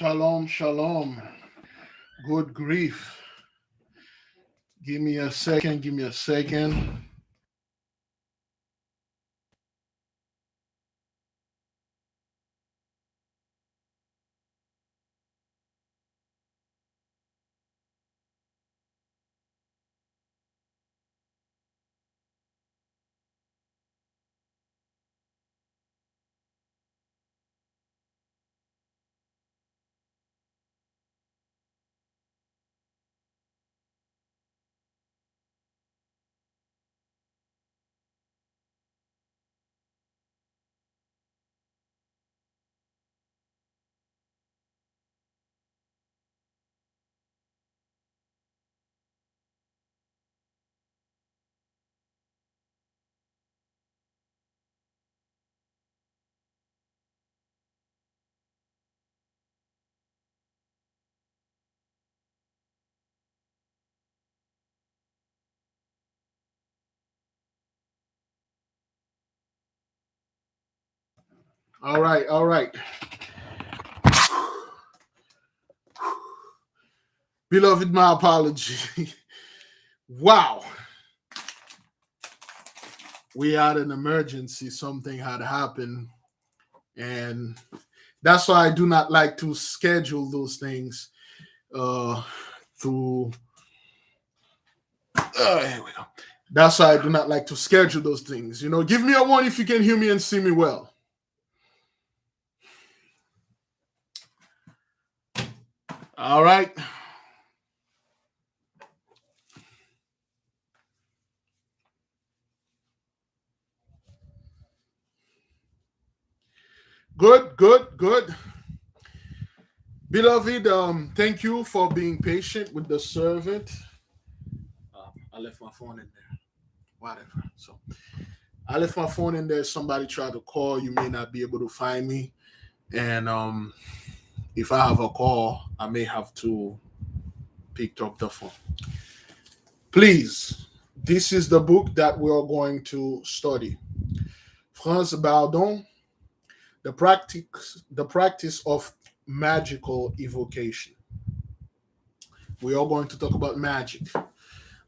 Shalom, shalom. Good grief. Give me a second. Give me a second. All right, all right. Beloved, my apology. Wow. We had an emergency. Something had happened. And that's why I do not like to schedule those things through. Here we go. That's why I do not like to schedule those things. Give me a one if you can hear me and see me well. All right. Good, good, good. Beloved, thank you for being patient with the servant. I left my phone in there. Whatever. So I left my phone in there. Somebody tried to call. You may not be able to find me. And if I have a call, I may have to pick up the phone. Please, this is the book that we are going to study. Franz Bardon, the practice of magical evocation. We are going to talk about magic.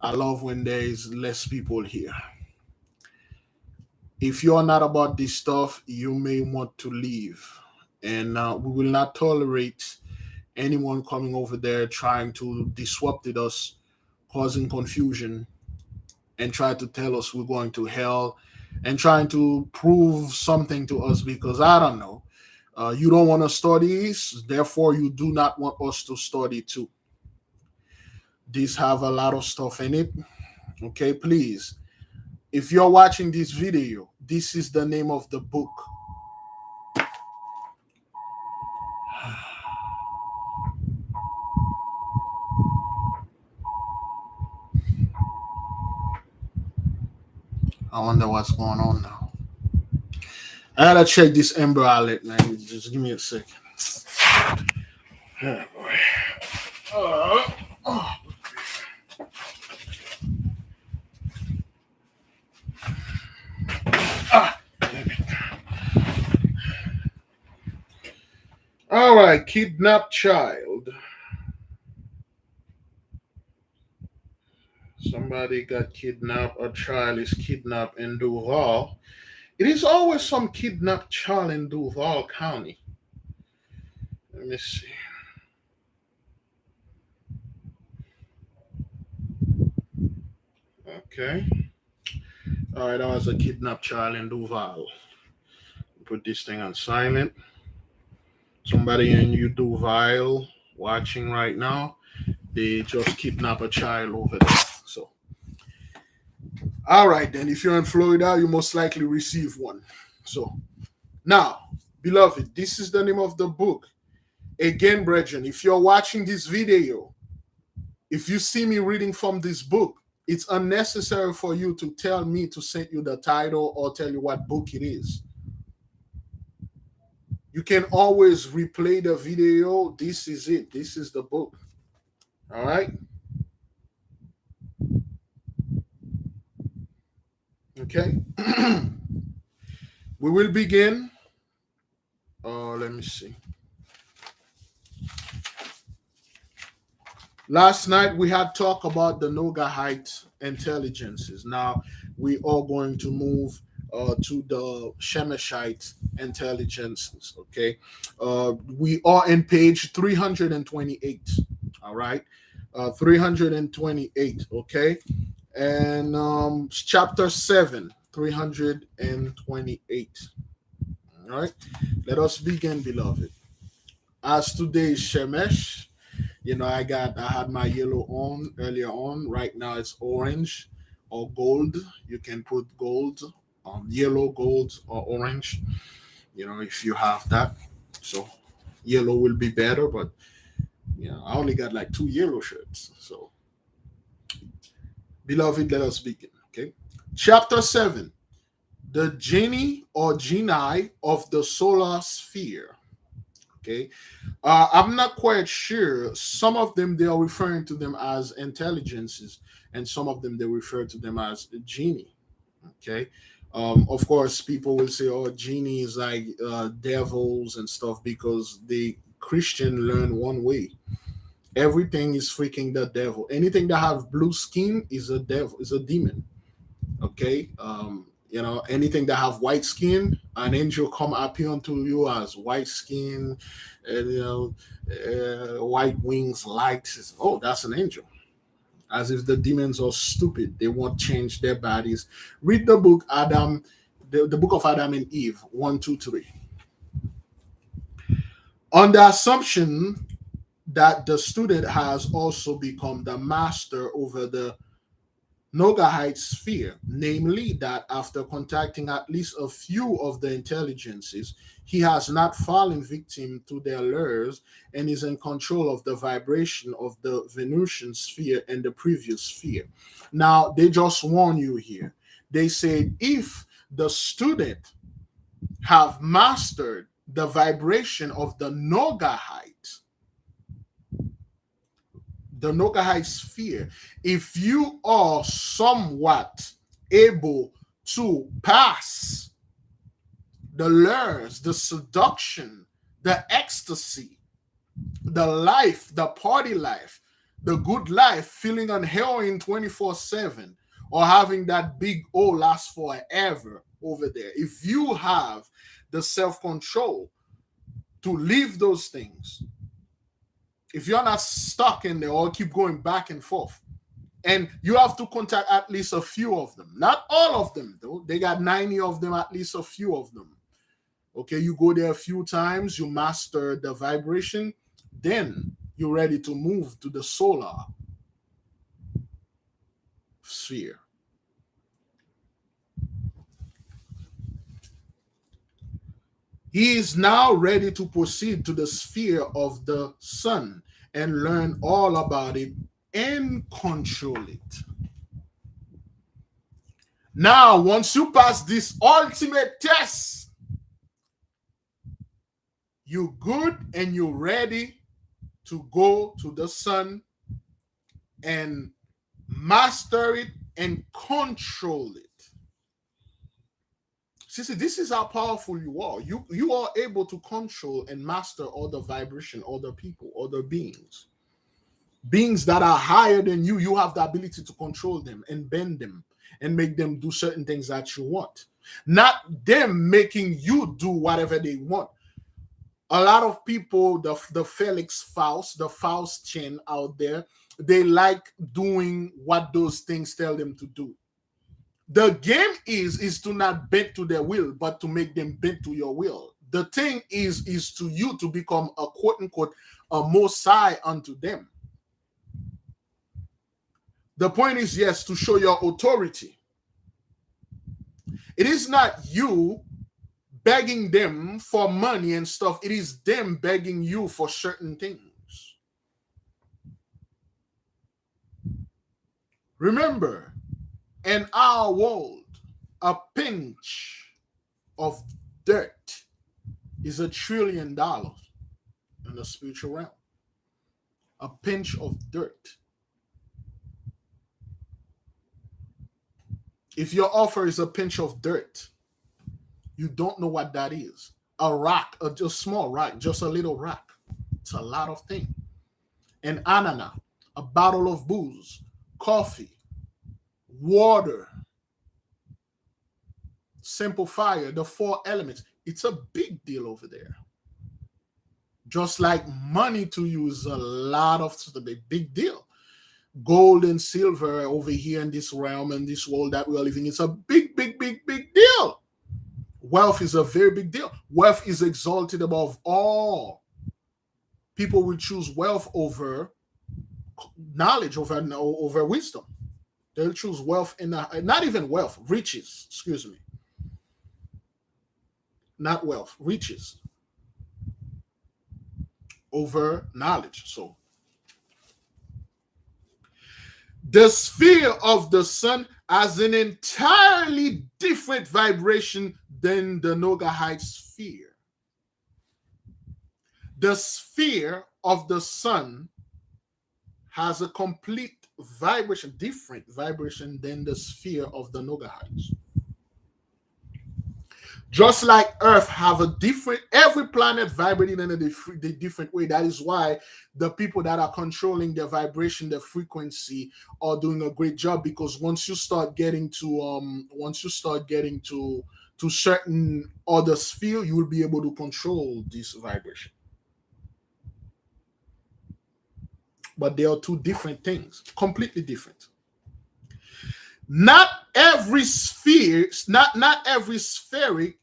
I love when there is less people here. If you're not about this stuff, you may want to leave. And we will not tolerate anyone coming over there trying to disrupt us, causing confusion, and try to tell us we're going to hell and trying to prove something to us because I don't know. You don't want to study this, therefore you do not want us to study too. These have a lot of stuff in it. Okay, please. If you're watching this video, this is the name of the book. I wonder what's going on now. I gotta check this Ember Alert, man. Just give me a second. Oh, boy. Oh. All right, kidnapped child. Somebody got kidnapped. A child is kidnapped in Duval. It is always some kidnapped child in Duval County. Let me see. Okay. All right, that was a kidnapped child in Duval. Put this thing on silent. Somebody in Duval watching right now, they just kidnapped a child over there. So, all right, then. If you're in Florida, you most likely receive one. So, now, beloved, this is the name of the book. Again, brethren, if you're watching this video, if you see me reading from this book, it's unnecessary for you to tell me to send you the title or tell you what book it is. You can always replay the video. This is it. This is the book. All right. Okay. We will begin. Let me see. Last night we had talk about the Noahite intelligences. Now we are going to move to the Shemeshite intelligences. Okay, we are in page 328. All right, 328. Okay, and chapter 7, 328. All right, let us begin, beloved. As today is Shemesh, I had my yellow on earlier on. Right now it's orange or gold. You can put gold, yellow, gold, or orange. If you have that. So yellow will be better, but I only got like two yellow shirts. So, beloved, let us begin. Okay, chapter 7: the genie or genii of the solar sphere. Okay, I'm not quite sure. Some of them they are referring to them as intelligences, and some of them they refer to them as genie. Okay, of course, people will say, "Oh, genie is like devils and stuff," because the Christian learn one way. Everything is freaking the devil. Anything that have blue skin is a devil, is a demon. Okay, anything that have white skin, an angel come appear unto you as white skin, and white wings, lights. Oh, that's an angel. As if the demons are stupid, they won't change their bodies. Read the book Adam, the book of Adam and Eve, 1, 2, 3. On the assumption that the student has also become the master over the Noahite sphere, namely that after contacting at least a few of the intelligences, he has not fallen victim to their lures and is in control of the vibration of the Venusian sphere and the previous sphere. Now, they just warn you here. They said if the student have mastered the vibration of the Noahide sphere, if you are somewhat able to pass the lures, the seduction, the ecstasy, the life, the party life, the good life, feeling on heroin 24/7, or having that big O last forever over there, if you have the self control to leave those things, if you're not stuck in there or keep going back and forth, and you have to contact at least a few of them, not all of them though, they got 90 of them, at least a few of them. Okay, you go there a few times, you master the vibration, then you're ready to move to the solar sphere. He is now ready to proceed to the sphere of the sun and learn all about it and control it. Now, once you pass this ultimate test, you're good and you're ready to go to the sun and master it and control it. See, this is how powerful you are. You are able to control and master all the vibration, all the people, all the beings. Beings that are higher than you, you have the ability to control them and bend them and make them do certain things that you want. Not them making you do whatever they want. A lot of people, the Felix Faust, the Faustian out there, they like doing what those things tell them to do. The game is to not bend to their will, but to make them bend to your will. The thing is to you to become a quote unquote a Mosai unto them. The point is, yes, to show your authority. It is not you begging them for money and stuff. It is them begging you for certain things. Remember, in our world, a pinch of dirt is $1 trillion in the spiritual realm. A pinch of dirt. If your offer is a pinch of dirt, you don't know what that is. A rock, a small rock, just a little rock. It's a lot of things. And anana, a bottle of booze, coffee, water, simple fire, the four elements. It's a big deal over there. Just like money to you is a lot of a big deal. Gold and silver over here in this realm and this world that we are living, it's a big, big, big, big deal. Wealth is a very big deal. Wealth is exalted above all. People will choose wealth over knowledge, over wisdom. They'll choose wealth and not even wealth, riches. Excuse me. Not wealth, riches over knowledge. So the sphere of the sun has an entirely different vibration than the Noahide sphere. The sphere of the sun has a complete vibration, different vibration than the sphere of the Noahides. Just like Earth have a different, every planet vibrating in a different way. That is why the people that are controlling their vibration, their frequency, are doing a great job. Because once you start getting to certain other sphere, you will be able to control this vibration. But they are two different things, completely different. Not every sphere, not every spheric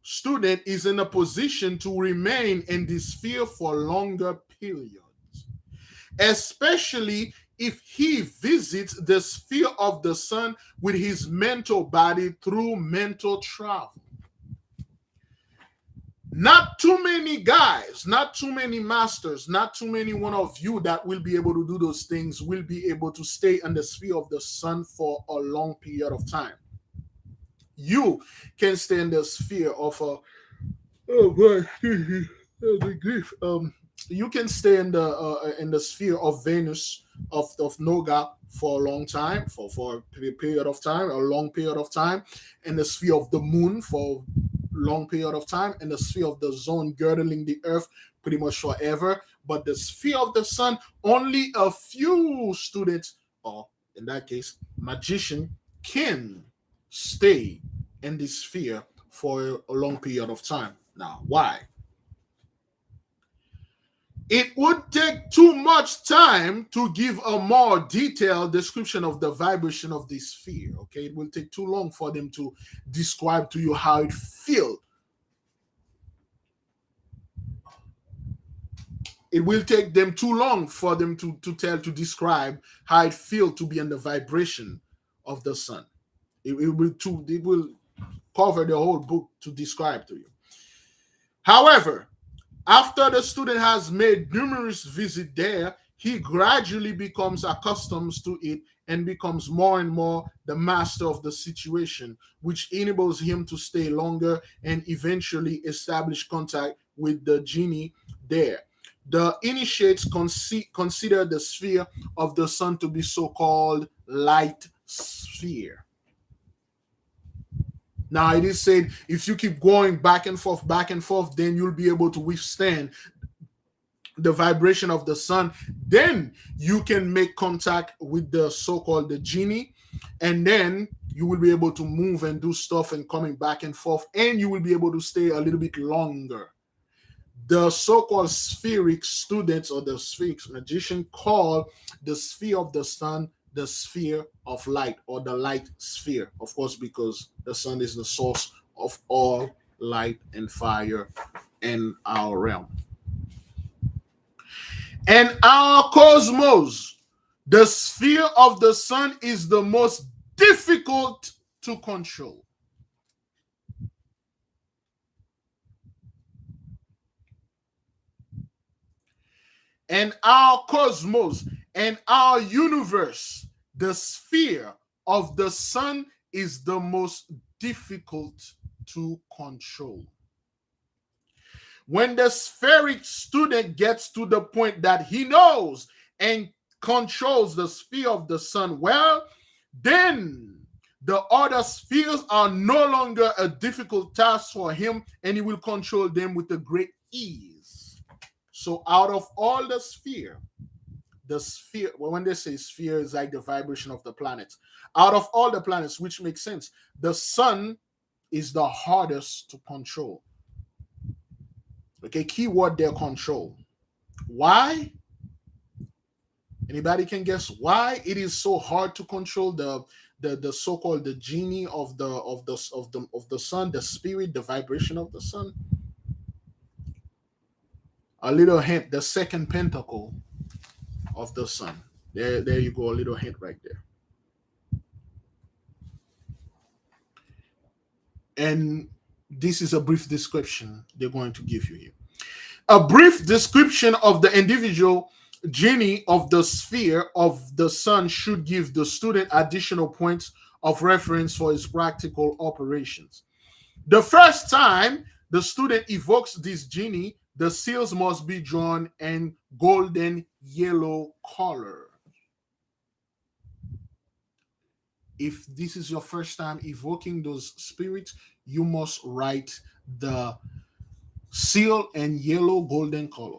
student is in a position to remain in this sphere for longer periods, especially if he visits the sphere of the sun with his mental body through mental travel. Not too many guys, not too many masters, not too many one of you that will be able to do those things will be able to stay in the sphere of the sun for a long period of time. You can stay in the sphere of a you can stay in the sphere of Venus of Noga for a long time, for a period of time, a long period of time, in the sphere of the moon for long period of time, and the sphere of the zone girdling the earth pretty much forever. But the sphere of the sun, only a few students, or in that case, magician, can stay in this sphere for a long period of time. Now, why? It would take too much time to give a more detailed description of the vibration of this sphere. Okay, it will take too long for them to describe to you how it feels. It will take them too long for them to describe how it feels to be in the vibration of the sun. It will cover the whole book to describe to you. However, after the student has made numerous visits there, he gradually becomes accustomed to it and becomes more and more the master of the situation, which enables him to stay longer and eventually establish contact with the genie there. The initiates consider the sphere of the sun to be so-called light sphere. Now, it is said if you keep going back and forth, then you'll be able to withstand the vibration of the sun. Then you can make contact with the so-called the genie, and then you will be able to move and do stuff and coming back and forth, and you will be able to stay a little bit longer. The so-called spheric students or the spheric magician call the sphere of the sun the sphere of light, or the light sphere, of course, because the sun is the source of all light and fire in our realm. And our cosmos, the sphere of the sun is the most difficult to control. And our cosmos and our universe, the sphere of the sun is the most difficult to control. When the spheric student gets to the point that he knows and controls the sphere of the sun well, then the other spheres are no longer a difficult task for him, and he will control them with a great ease. So out of all the sphere, the sphere. Well, when they say sphere, is like the vibration of the planets. Out of all the planets, which makes sense, the sun is the hardest to control. Okay, keyword there, control. Why? Anybody can guess why it is so hard to control the so-called the genie of the sun, the spirit, the vibration of the sun? A little hint: the second pentacle of the sun. There you go. A little hint right there. And this is a brief description they're going to give you here. A brief description of the individual genie of the sphere of the sun should give the student additional points of reference for his practical operations. The first time the student evokes this genie, the seals must be drawn in golden yellow color. If this is your first time evoking those spirits, you must write the seal in yellow golden color.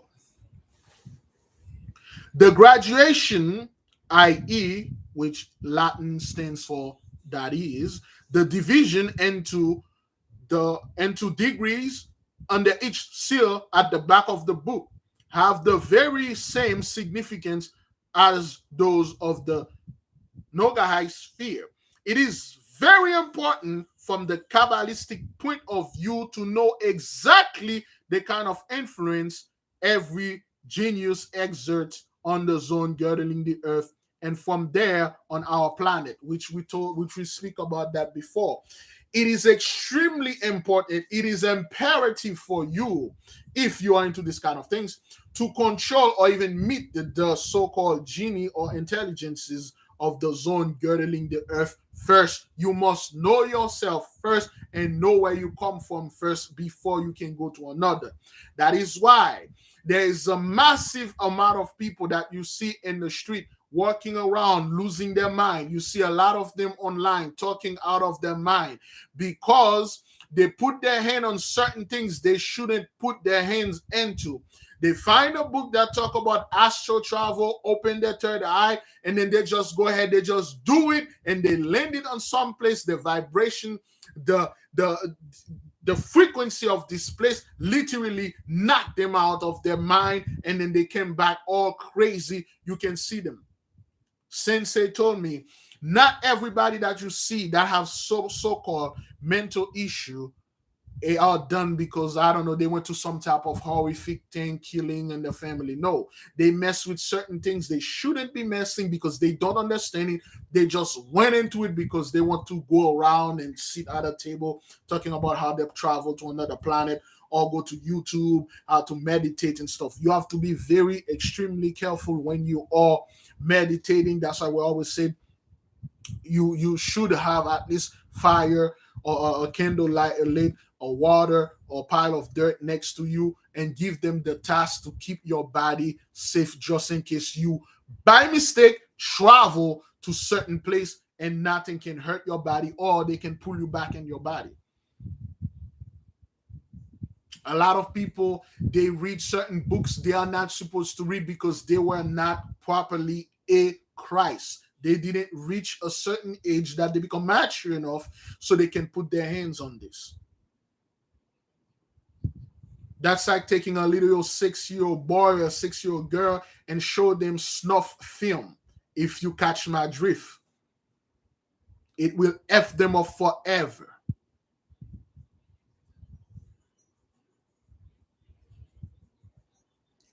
The graduation, i.e., which Latin stands for that is, the division into degrees under each seal at the back of the book have the very same significance as those of the Nogahi sphere. It is very important from the Kabbalistic point of view to know exactly the kind of influence every genius exerts on the zone girdling the earth, and from there on our planet, which we speak about that before. It is extremely important. It is imperative for you, if you are into this kind of things, to control or even meet the so-called genie or intelligences of the zone girdling the earth first. You must know yourself first and know where you come from first before you can go to another. That is why there is a massive amount of people that you see in the street walking around losing their mind. You see a lot of them online talking out of their mind because they put their hand on certain things they shouldn't put their hands into. They find a book that talk about astral travel, open their third eye, and then they just go ahead, they just do it, and they land it on some place. The vibration, the frequency of this place literally knocked them out of their mind, and then they came back all crazy. You can see them. Sensei told me, not everybody that you see that have so-called mental issue are done because, I don't know, they went to some type of horrific thing, killing in their family. No, they mess with certain things they shouldn't be messing because they don't understand it. They just went into it because they want to go around and sit at a table talking about how they've traveled to another planet, or go to YouTube, how to meditate and stuff. You have to be very extremely careful when you are meditating. That's why we always say you should have at least fire or a candle light lit, or water or pile of dirt next to you, and give them the task to keep your body safe just in case you by mistake travel to certain place and nothing can hurt your body, or they can pull you back in your body. A lot of people, they read certain books they are not supposed to read because they were not properly a Christ. They didn't reach a certain age that they become mature enough so they can put their hands on this. That's like taking a little 6-year-old boy or 6-year-old girl and show them snuff film. If you catch my drift, it will F them up forever.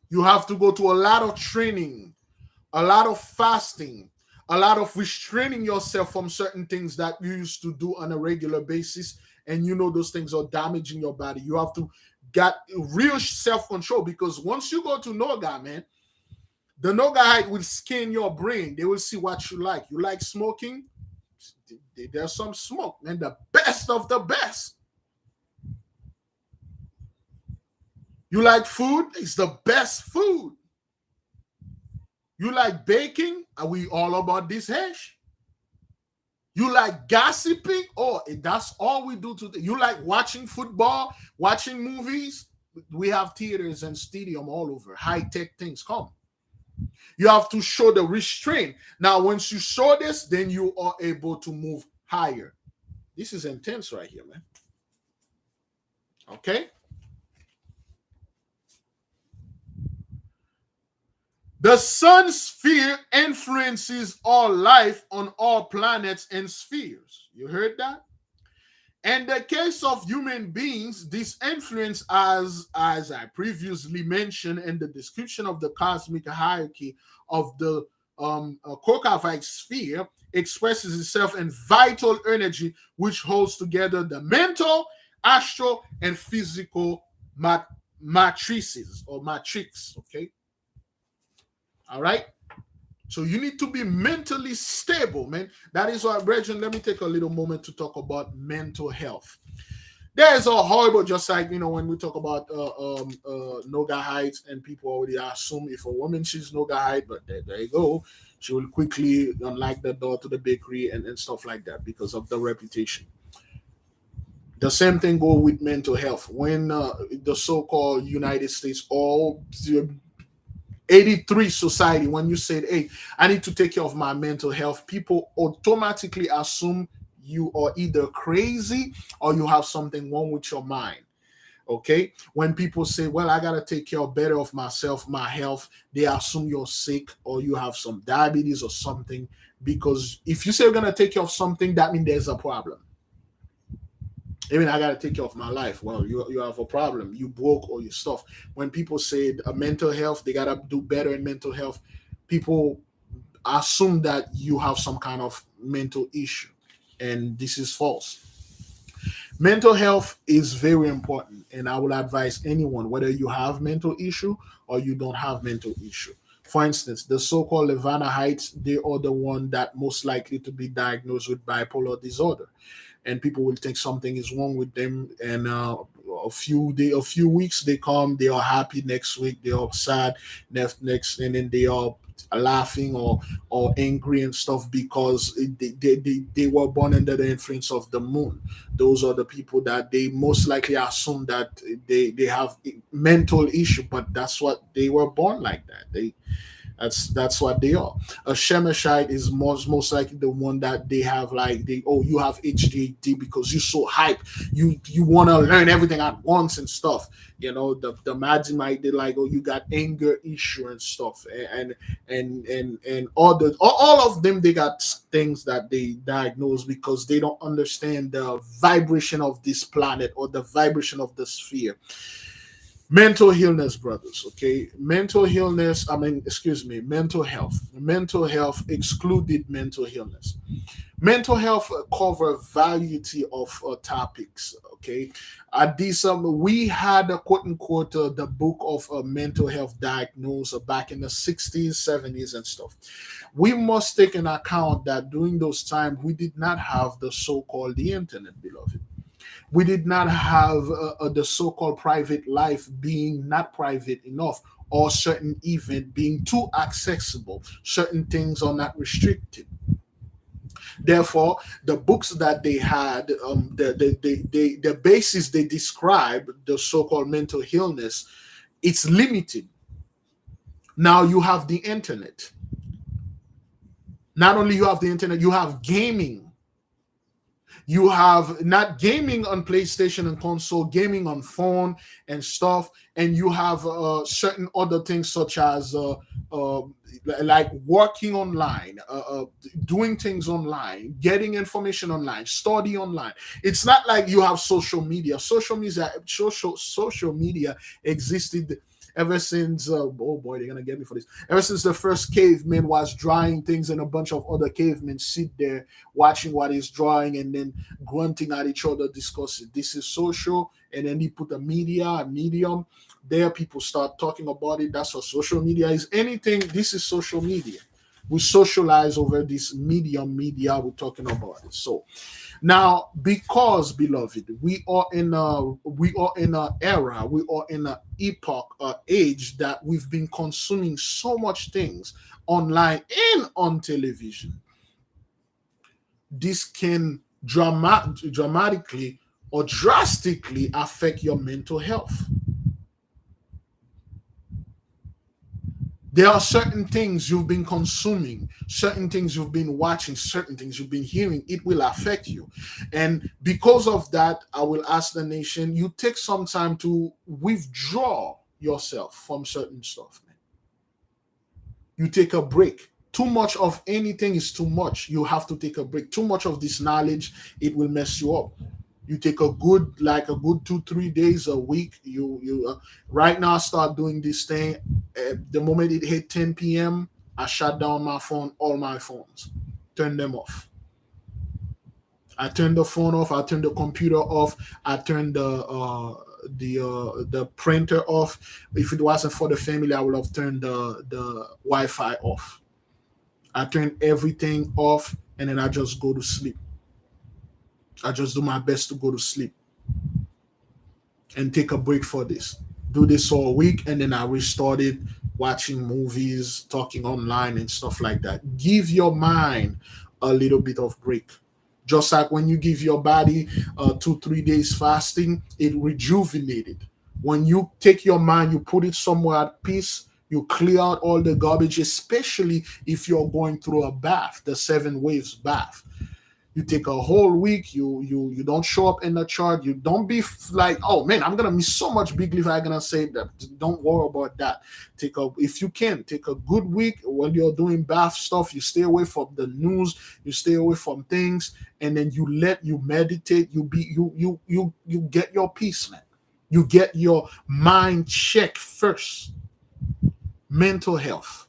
You have to go to a lot of training, a lot of fasting, a lot of restraining yourself from certain things that you used to do on a regular basis, and you know those things are damaging your body. You have to get real self-control, because once you go to Noga, man, the Noga will scan your brain. They will see what you like. You like smoking? There's some smoke, man. The best of the best. You like food? It's the best food. You like baking? Are we all about this hash? You like gossiping? Oh, that's all we do today. You like watching football, watching movies? We have theaters and stadium all over. High-tech things. Come. You have to show the restraint. Now, once you show this, then you are able to move higher. This is intense right here, man. Okay? The sun's sphere influences all life on all planets and spheres. You heard that? In the case of human beings, this influence, as I previously mentioned in the description of the cosmic hierarchy of the Kokavite sphere, expresses itself in vital energy, which holds together the mental, astral, and physical matrices or matrix. Okay, all right. So you need to be mentally stable, man. That is why, brethren, let me take a little moment to talk about mental health. There's a horrible, just like, when we talk about Noga heights, and people already assume if a woman, she's Noga height, but there you go. She will quickly unlock the door to the bakery and stuff like that because of the reputation. The same thing go with mental health. When the so-called United States, all 83 society, when you said, hey, I need to take care of my mental health, people automatically assume you are either crazy or you have something wrong with your mind. Okay, when people say, well, I gotta take care better of myself, my health, they assume you're sick or you have some diabetes or something, because if you say you're gonna take care of something, that means there's a problem. Even I gotta take care of my life. Well, you have a problem. You broke all your stuff. When people say mental health, they gotta do better in mental health. People assume that you have some kind of mental issue, and this is false. Mental health is very important, and I will advise anyone, whether you have mental issue or you don't have mental issue. For instance, the so-called Levanahites, they are the one that most likely to be diagnosed with bipolar disorder, and people will think something is wrong with them. And a few weeks they come, they are happy. Next week they are sad. Next, and then they are laughing or angry and stuff because they were born under the influence of the moon. Those are the people that they most likely assume that they have mental issue, but that's what they were born like that. That's what they are. A Shemeshite is most likely the one that they have, like, you have ADHD because you're so hype. You want to learn everything at once and stuff. The Madzimite, they like, you got anger issue and stuff, and all of them, they got things that they diagnose because they don't understand the vibration of this planet or the vibration of the sphere. Mental illness, brothers. Okay, mental illness, mental health. Mental health excluded mental illness. Mental health cover variety of topics. Okay, at this we had a quote unquote the book of mental health diagnosed back in the 60s, 70s, and stuff. We must take in account that during those times we did not have the so-called the internet, beloved. We did not have the so-called private life being not private enough, or certain event being too accessible. Certain things are not restricted. Therefore, the books that they had, the basis they describe the so-called mental illness, it's limited. Now you have the internet. Not only you have the internet, you have gaming. You have not gaming on PlayStation and console, gaming on phone and stuff, and you have certain other things such as like working online, doing things online, getting information online, study online. It's not like you have social media. Social media existed ever since oh boy, they're gonna get me for this. Ever since the first caveman was drawing things and a bunch of other cavemen sit there watching what he's drawing and then grunting at each other, discussing. This is social, and then he put a medium there. People start talking about it. That's what social media is. Anything, this is social media. We socialize over this media we're talking about it. So now, because, beloved, we are in a era, we are in an epoch, age that we've been consuming so much things online and on television. This can dramatically or drastically affect your mental health. There are certain things you've been consuming, certain things you've been watching, certain things you've been hearing. It will affect you. And because of that, I will ask the nation, you take some time to withdraw yourself from certain stuff, man. You take a break. Too much of anything is too much. You have to take a break. Too much of this knowledge, it will mess you up. You take a good, like a good 2 3 days a week. Right now I start doing this thing. The moment it hit 10 p.m., I shut down my phone, all my phones, turn them off. I turn the phone off. I turn the computer off. I turn the printer off. If it wasn't for the family, I would have turned the Wi-Fi off. I turn everything off, and then I just go to sleep. I just do my best to go to sleep and take a break for this. Do this all week, and then I restarted watching movies, talking online, and stuff like that. Give your mind a little bit of break. Just like when you give your body 2 3 days fasting, it rejuvenated. When you take your mind, you put it somewhere at peace, you clear out all the garbage, especially if you're going through a bath, the 7 waves bath. You take a whole week, you don't show up in the chart. You don't be like, oh man, I'm gonna miss so much big leaf. I'm gonna say that. Don't worry about that. If you can, take a good week when you're doing bath stuff. You stay away from the news, you stay away from things, and then you meditate. You get your peace, man. You get your mind checked first. Mental health.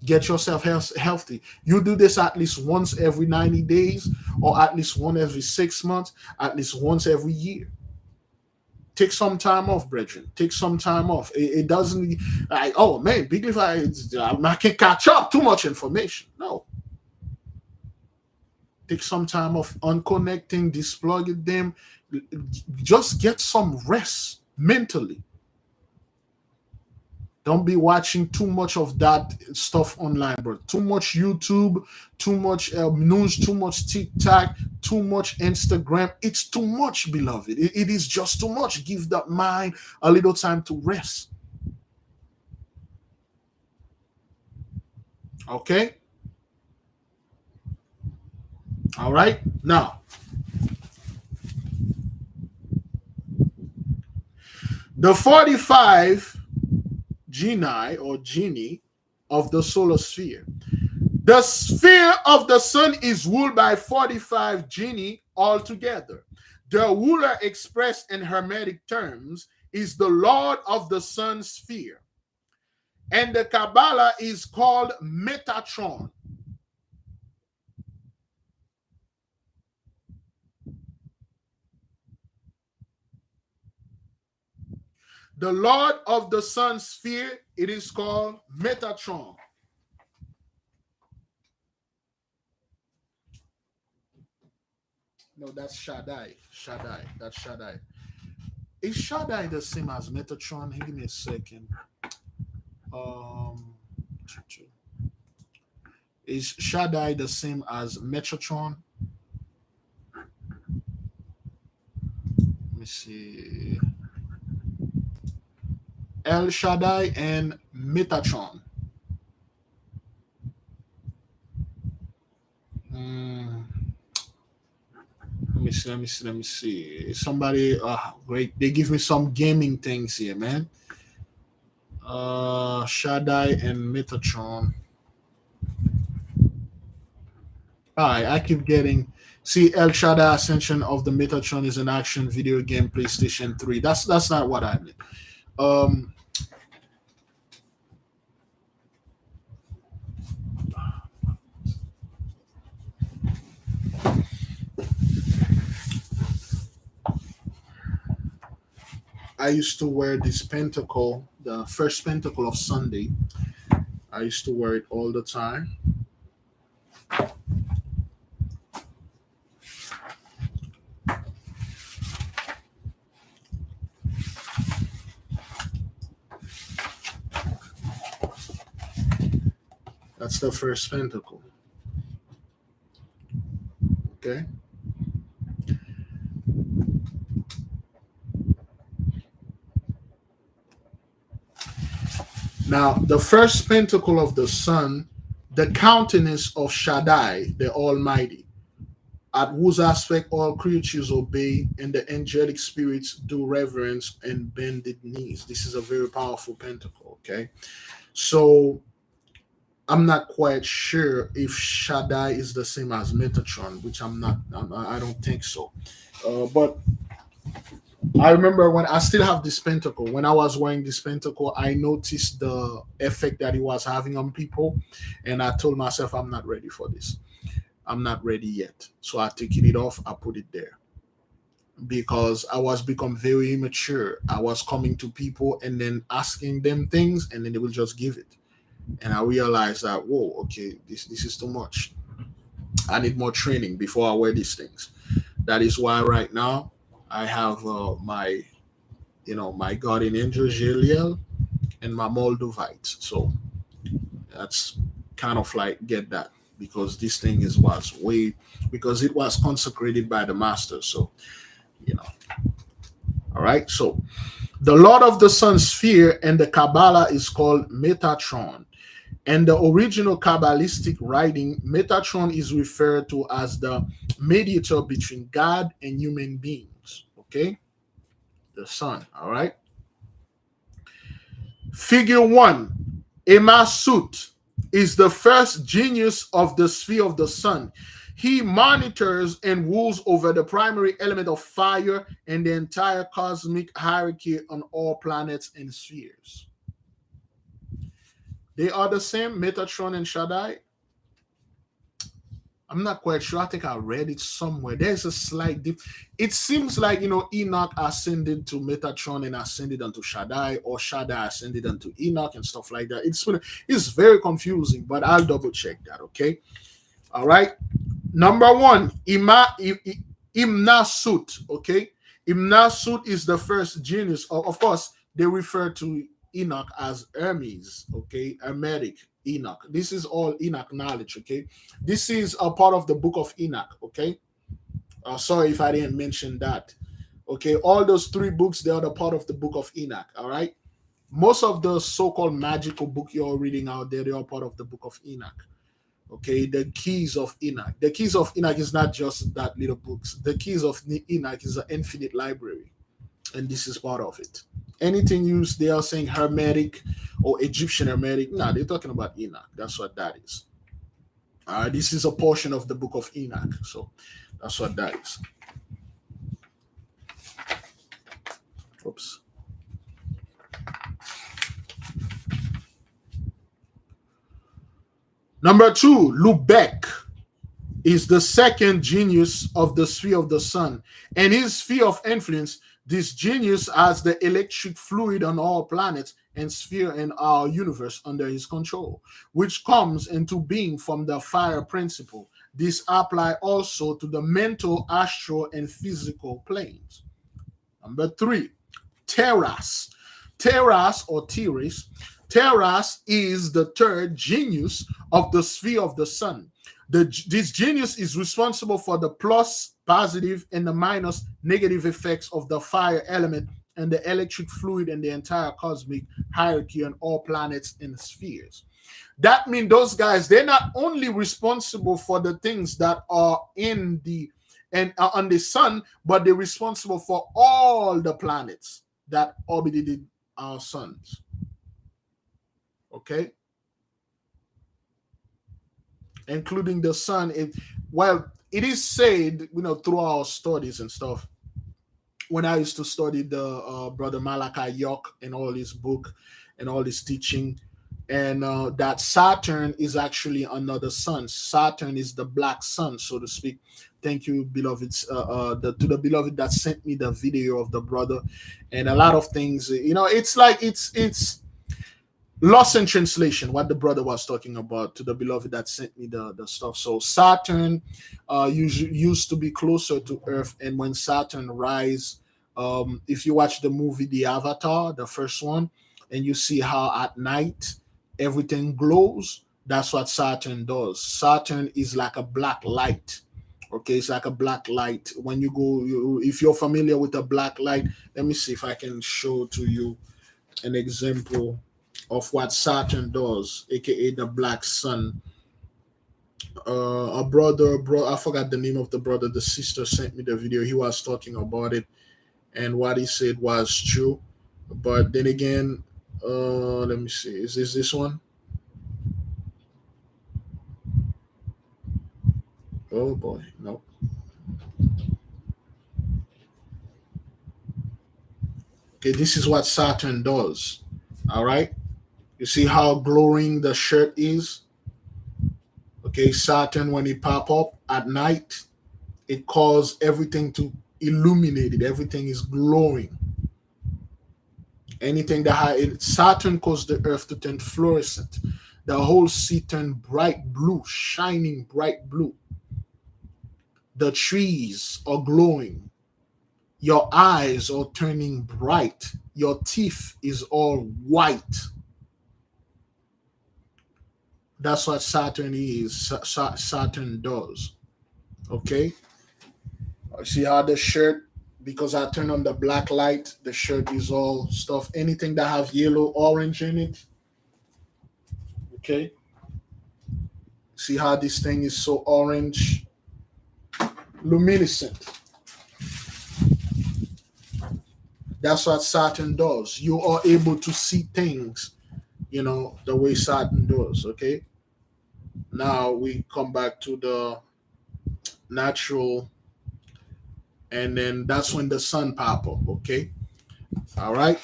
Get yourself healthy. You do this at least once every 90 days, or at least one every 6 months, at least once every year. Take some time off, brethren. Take some time off. It doesn't like, oh man, big if I can catch up too much information. No. Take some time off, unconnecting, deplugging them. Just get some rest mentally. Don't be watching too much of that stuff online, bro. Too much YouTube, too much news, too much TikTok, too much Instagram. It's too much, beloved. It is just too much. Give that mind a little time to rest. Okay? All right? Now, the 45 Genii or genie of the solar sphere. The sphere of the sun is ruled by 45 genii altogether. The ruler, expressed in Hermetic terms, is the Lord of the sun sphere. And the Kabbalah is called Metatron. The Lord of the sun sphere, it is called Metatron. No, that's Shaddai. Shaddai. That's Shaddai. Is Shaddai the same as Metatron? Give me a second. Is Shaddai the same as Metatron? Let me see. El Shaddai and Metatron. Let me see. Somebody, great. They give me some gaming things here, man. Shaddai and Metatron. Alright, I keep getting. See, El Shaddai Ascension of the Metatron is an action video game, PlayStation 3. That's not what I mean. I used to wear this pentacle, the first pentacle of Sunday. I used to wear it all the time. That's the first pentacle. Okay. Now, the first pentacle of the sun, the countenance of Shaddai, the Almighty, at whose aspect all creatures obey, and the angelic spirits do reverence and bended knees. This is a very powerful pentacle. Okay, so I'm not quite sure if Shaddai is the same as Metatron, which I'm not. I don't think so. But I remember when I still have this pentacle. When I was wearing this pentacle, I noticed the effect that it was having on people, and I told myself, I'm not ready for this. I'm not ready yet. So I taken it off. I put it there because I was become very immature. I was coming to people and then asking them things, and then they will just give it. And I realized that, whoa, okay, this is too much. I need more training before I wear these things. That is why right now I have my my guardian angel Jeliel and my Moldovite. So that's kind of like get that because this thing is was way because it was consecrated by the master. So you know, all right. So the Lord of the Sun sphere and the Kabbalah is called Metatron. And the original Kabbalistic writing, Metatron is referred to as the mediator between God and human beings. Okay, the Sun. All right. Figure 1, Emasut is the first genius of the sphere of the sun. He monitors and rules over the primary element of fire and the entire cosmic hierarchy on all planets and spheres. They are the same, Metatron and Shaddai. I'm not quite sure. I think I read it somewhere. There's a slight dip. It seems like Enoch ascended to Metatron and ascended unto Shaddai, or Shaddai ascended unto Enoch and stuff like that. It's very confusing, but I'll double check that. Okay. All right. Number 1, Imnasut. Okay. Imnasut is the first genius. Of course, they refer to Enoch as Hermes. Okay, Hermetic Enoch. This is all Enoch knowledge. Okay, this is a part of the book of Enoch. Okay, sorry if I didn't mention that. Okay, all those 3 books, they are the part of the book of Enoch. All right, most of the so-called magical book you're reading out there, they are part of the book of Enoch. Okay, the keys of Enoch. The keys of Enoch is not just that little books. The keys of Enoch is an infinite library, and this is part of it. Anything used, they are saying Hermetic or Egyptian Hermetic. No, they're talking about Enoch. That's what that is. This is a portion of the book of Enoch. So that's what that is. Oops. Number 2, Lubeck is the second genius of the sphere of the sun. And his sphere of influence, this genius has the electric fluid on all planets and sphere in our universe under his control, which comes into being from the fire principle. This apply also to the mental, astral, and physical planes. Number 3, Terras. Terras or Teres. Terras is the third genius of the sphere of the sun. This genius is responsible for the plus, positive, and the minus, negative effects of the fire element and the electric fluid and the entire cosmic hierarchy on all planets and spheres. That means those guys, they're not only responsible for the things that are in the and on the sun, but they're responsible for all the planets that orbited our suns. Okay, including the sun. It is said, through our studies and stuff. When I used to study the brother Malachi York and all his book and all his teaching, and that Saturn is actually another sun. Saturn is the black sun, so to speak. Thank you, beloved, to the beloved that sent me the video of the brother, and a lot of things. It's like it's lost in translation what the brother was talking about, to the beloved that sent me the stuff. So Saturn used to be closer to Earth, and when Saturn rise, if you watch the movie The Avatar, the first one, and you see how at night everything glows, that's what Saturn does. Saturn is like a black light. Okay, it's like a black light. When if you're familiar with a black light, let me see if I can show to you an example of what Saturn does, aka the black sun. A brother, bro, I forgot the name of the brother. The sister sent me the video. He was talking about it, and what he said was true. But then again, let me see. Is this one? Oh boy, no. Okay, this is what Saturn does. All right. You see how glowing the shirt is? Okay, Saturn, when it pop up at night, it causes everything to illuminate it. Everything is glowing. Anything that Saturn causes the earth to turn fluorescent. The whole sea turn bright blue, shining bright blue. The trees are glowing. Your eyes are turning bright. Your teeth is all white. That's what Saturn is. Saturn does. Okay. See how the shirt, because I turn on the black light, the shirt is all stuff. Anything that have yellow, orange in it. Okay. See how this thing is so orange, luminescent. That's what Saturn does. You are able to see things, the way Saturn does. Okay. Now we come back to the natural, and then that's when the sun pop up. Okay. All right.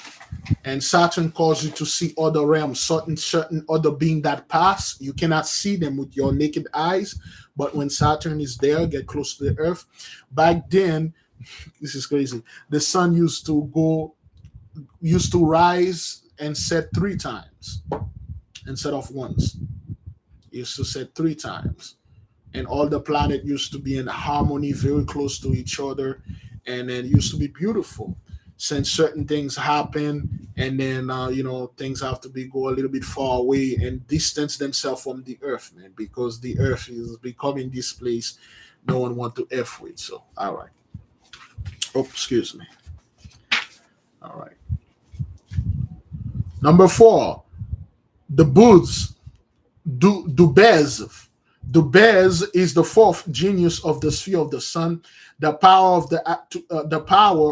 And Saturn causes you to see other realms, certain other being that pass. You cannot see them with your naked eyes, but when Saturn is there, get close to the Earth. Back then, this is crazy. The sun used to rise and set 3 times instead of once. It used to set 3 times, and all the planet used to be in harmony, very close to each other, and it used to be beautiful. Since certain things happen, and then things have to go a little bit far away and distance themselves from the earth, man, because the earth is becoming this place no one want to f with. So all right. Oh, excuse me. All right. Number 4, the Buds, Dubez. Dubez is the 4th genius of the sphere of the sun. The power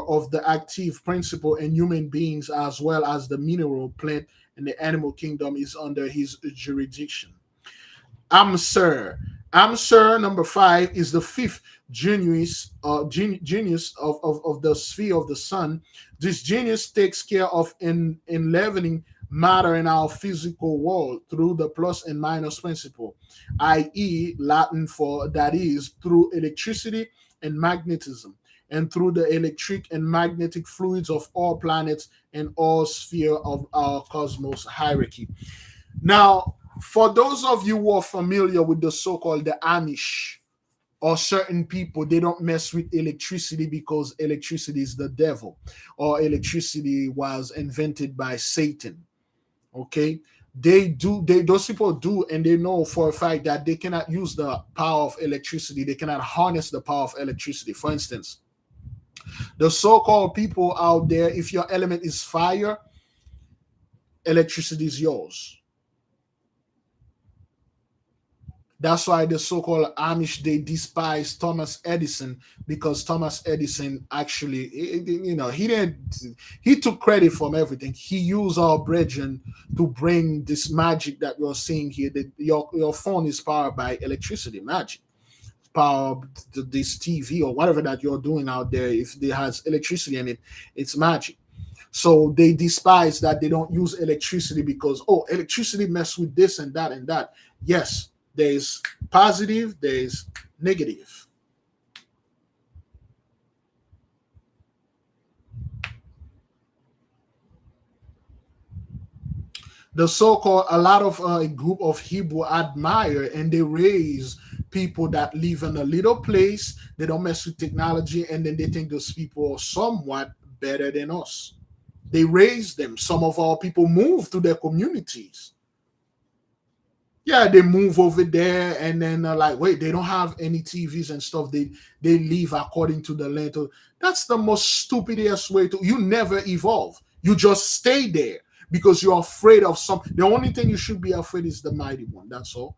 of the active principle in human beings, as well as the mineral, plant, and the animal kingdom, is under his jurisdiction. Amser. Amser, number 5, is the 5th genius of the sphere of the sun. This genius takes care of enlevening matter in our physical world through the plus and minus principle, i.e., Latin for that is, through electricity and magnetism, and through the electric and magnetic fluids of all planets and all sphere of our cosmos hierarchy. Now, for those of you who are familiar with the so-called the Amish or certain people, they don't mess with electricity because electricity is the devil, or electricity was invented by Satan. Okay, those people do, and they know for a fact that they cannot use the power of electricity. They cannot harness the power of electricity. For instance, the so-called people out there, if your element is fire, electricity is yours. That's why the so-called Amish, they despise Thomas Edison, because Thomas Edison actually, he took credit from everything. He used our brethren to bring this magic that you're seeing here. That your phone is powered by electricity, magic. Power this TV or whatever that you're doing out there. If it has electricity in it, it's magic. So they despise that they don't use electricity because, electricity mess with this and that and that. Yes. There's positive, there's negative. The so-called, a lot of a group of Hebrew admire, and they raise people that live in a little place. They don't mess with technology, and then they think those people are somewhat better than us. They raise them. Some of our people move to their communities. Yeah, they move over there, and then wait, they don't have any TVs and stuff. They live according to the land. That's the most stupidest way to. You never evolve. You just stay there because you're afraid of some. The only thing you should be afraid is the mighty one. That's all.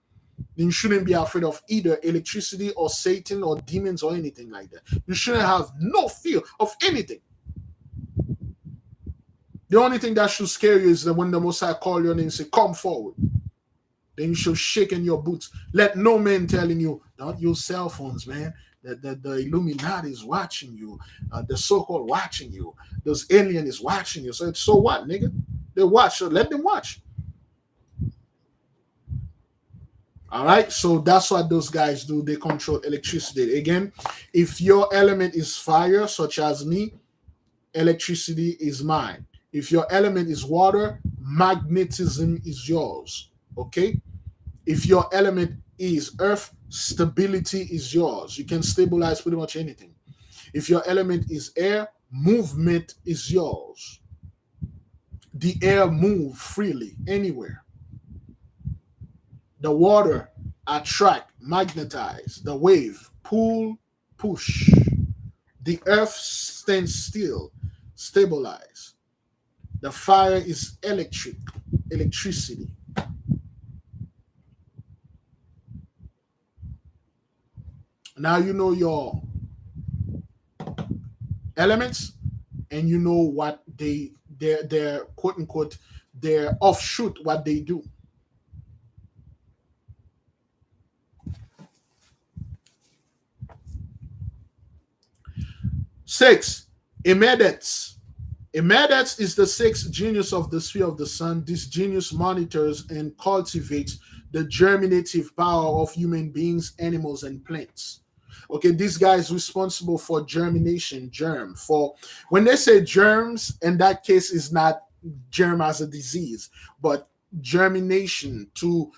You shouldn't be afraid of either electricity or Satan or demons or anything like that. You shouldn't have no fear of anything. The only thing that should scare you is that when the Most High call your name and say, come forward. Then you should shake in your boots. Let no man telling you, don't use cell phones, man. The Illuminati is watching you. The so-called watching you. Those alien is watching you. So what, nigga? They watch. So let them watch. All right. So that's what those guys do. They control electricity. Again, if your element is fire, such as me, electricity is mine. If your element is water, magnetism is yours. Okay? If your element is earth, stability is yours. You can stabilize pretty much anything. If your element is air, movement is yours. The air moves freely anywhere. The water attract, magnetize. The wave pull, push. The earth stands still, stabilize. The fire is electricity. Now you know your elements, and you know what their quote unquote their offshoot, what they do. Six, Emedets. Emedets is the sixth genius of the sphere of the sun. This genius monitors and cultivates the germinative power of human beings, animals, and plants. Okay, this guy is responsible for germination, germ. For when they say germs, in that case, is not germ as a disease, but germination, to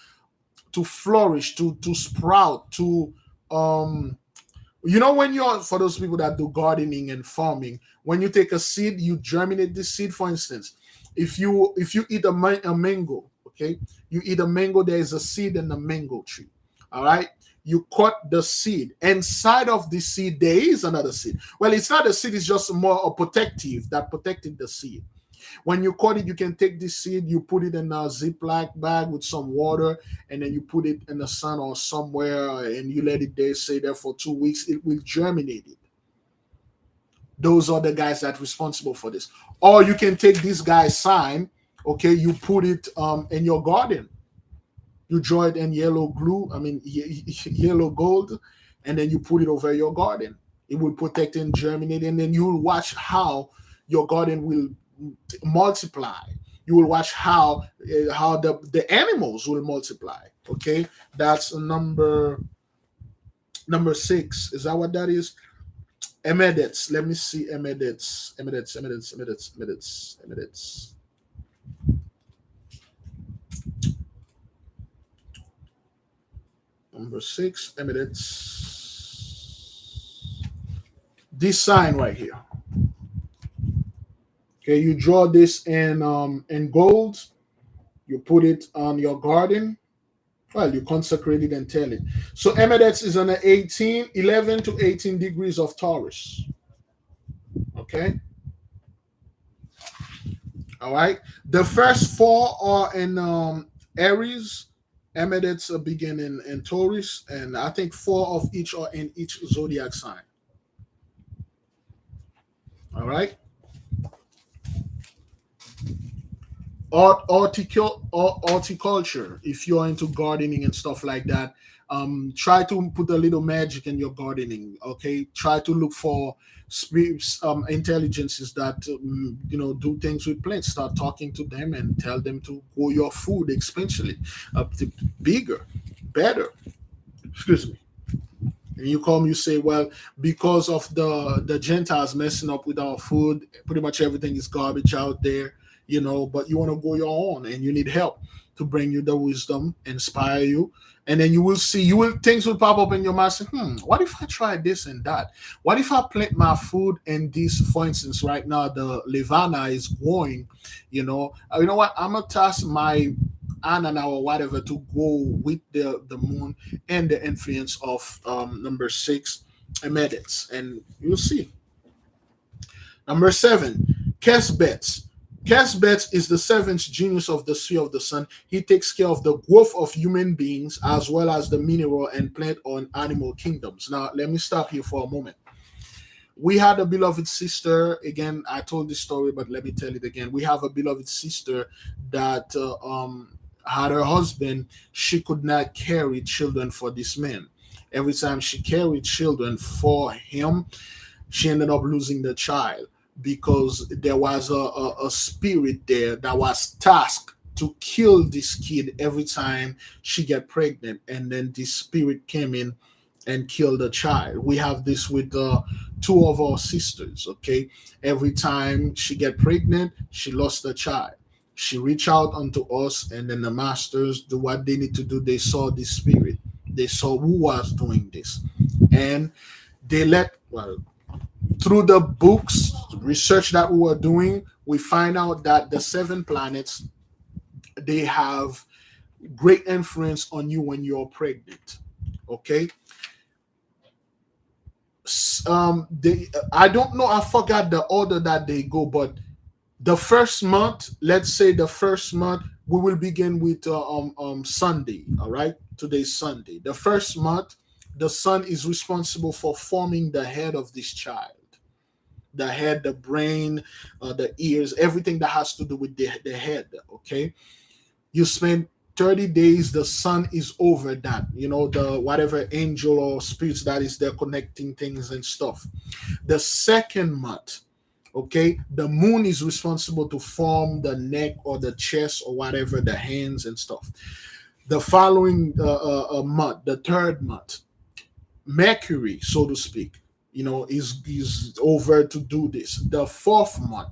flourish, to sprout, to when you're, for those people that do gardening and farming, when you take a seed, you germinate this seed. For instance, if you eat a mango, okay, you eat a mango, there is a seed in the mango tree. All right, you cut the seed. Inside of the seed, there is another seed. Well, it's not a seed; it's just more a protective that protected the seed. When you cut it, you can take this seed, you put it in a Ziploc bag with some water, and then you put it in the sun or somewhere, and you let it there, stay there for 2 weeks. It will germinate it. Those are the guys that are responsible for this. Or you can take this guy's sign, okay, you put it in your garden. You draw it in yellow glue, yellow gold, and then you put it over your garden. It will protect and germinate, and then you will watch how your garden will multiply. You will watch how the animals will multiply. Okay, that's number 6. Is that what that is? Emedets. Let me see. Emedets. Number 6. Emedets. This sign right here. Okay, you draw this in gold. You put it on your garden. Well, you consecrate it and tell it. So Emedets is on the 11 to 18 degrees of Taurus. Okay. All right. The first 4 are in Aries. Emedets begin in Taurus, and I think 4 of each are in each zodiac sign. All right. Horticulture, if you're into gardening and stuff like that, try to put a little magic in your gardening. Okay, try to look for spirits, intelligences that do things with plants. Start talking to them and tell them to grow your food exponentially up to bigger, better. Excuse me. And you say, well, because of the Gentiles messing up with our food, pretty much everything is garbage out there, but you want to go your own, and you need help to bring you the wisdom, inspire you. And then you will see, things will pop up in your mind. Say, what if I try this and that? What if I plant my food in this? For instance, right now the Levana is growing. You know what? I'm gonna task my Anna or whatever to go with the moon and the influence of number 6 Emedets, and you'll see. Number 7, Kesbets. Kesbet is the seventh genius of the sphere of the sun. He takes care of the growth of human beings as well as the mineral and plant or animal kingdoms. Now, let me stop here for a moment. We had a beloved sister. Again, I told this story, but let me tell it again. We have a beloved sister that had her husband. She could not carry children for this man. Every time she carried children for him, she ended up losing the child because there was a spirit there that was tasked to kill this kid every time she get pregnant, and then this spirit came in and killed the child. We have this with two of our sisters. Okay, every time she get pregnant, she lost the child. She reach out unto us, and then the masters do what they need to do. They saw this spirit. They saw who was doing this, and they let well through the books research that we were doing, we find out that the seven planets, they have great influence on you when you're pregnant. Okay. They, I don't know, I forgot the order that they go, but the first month, let's say the first month, we will begin with Sunday. All right, today's Sunday. The first month, the sun is responsible for forming the head of this child, the head, the brain, the ears, everything that has to do with the head. Okay, you spend 30 days, the sun is over that, the whatever angel or spirits that is there connecting things and stuff. The second month, okay, the moon is responsible to form the neck or the chest or whatever, the hands and stuff. The following month, the third month, Mercury, so to speak, is over to do this. The fourth month,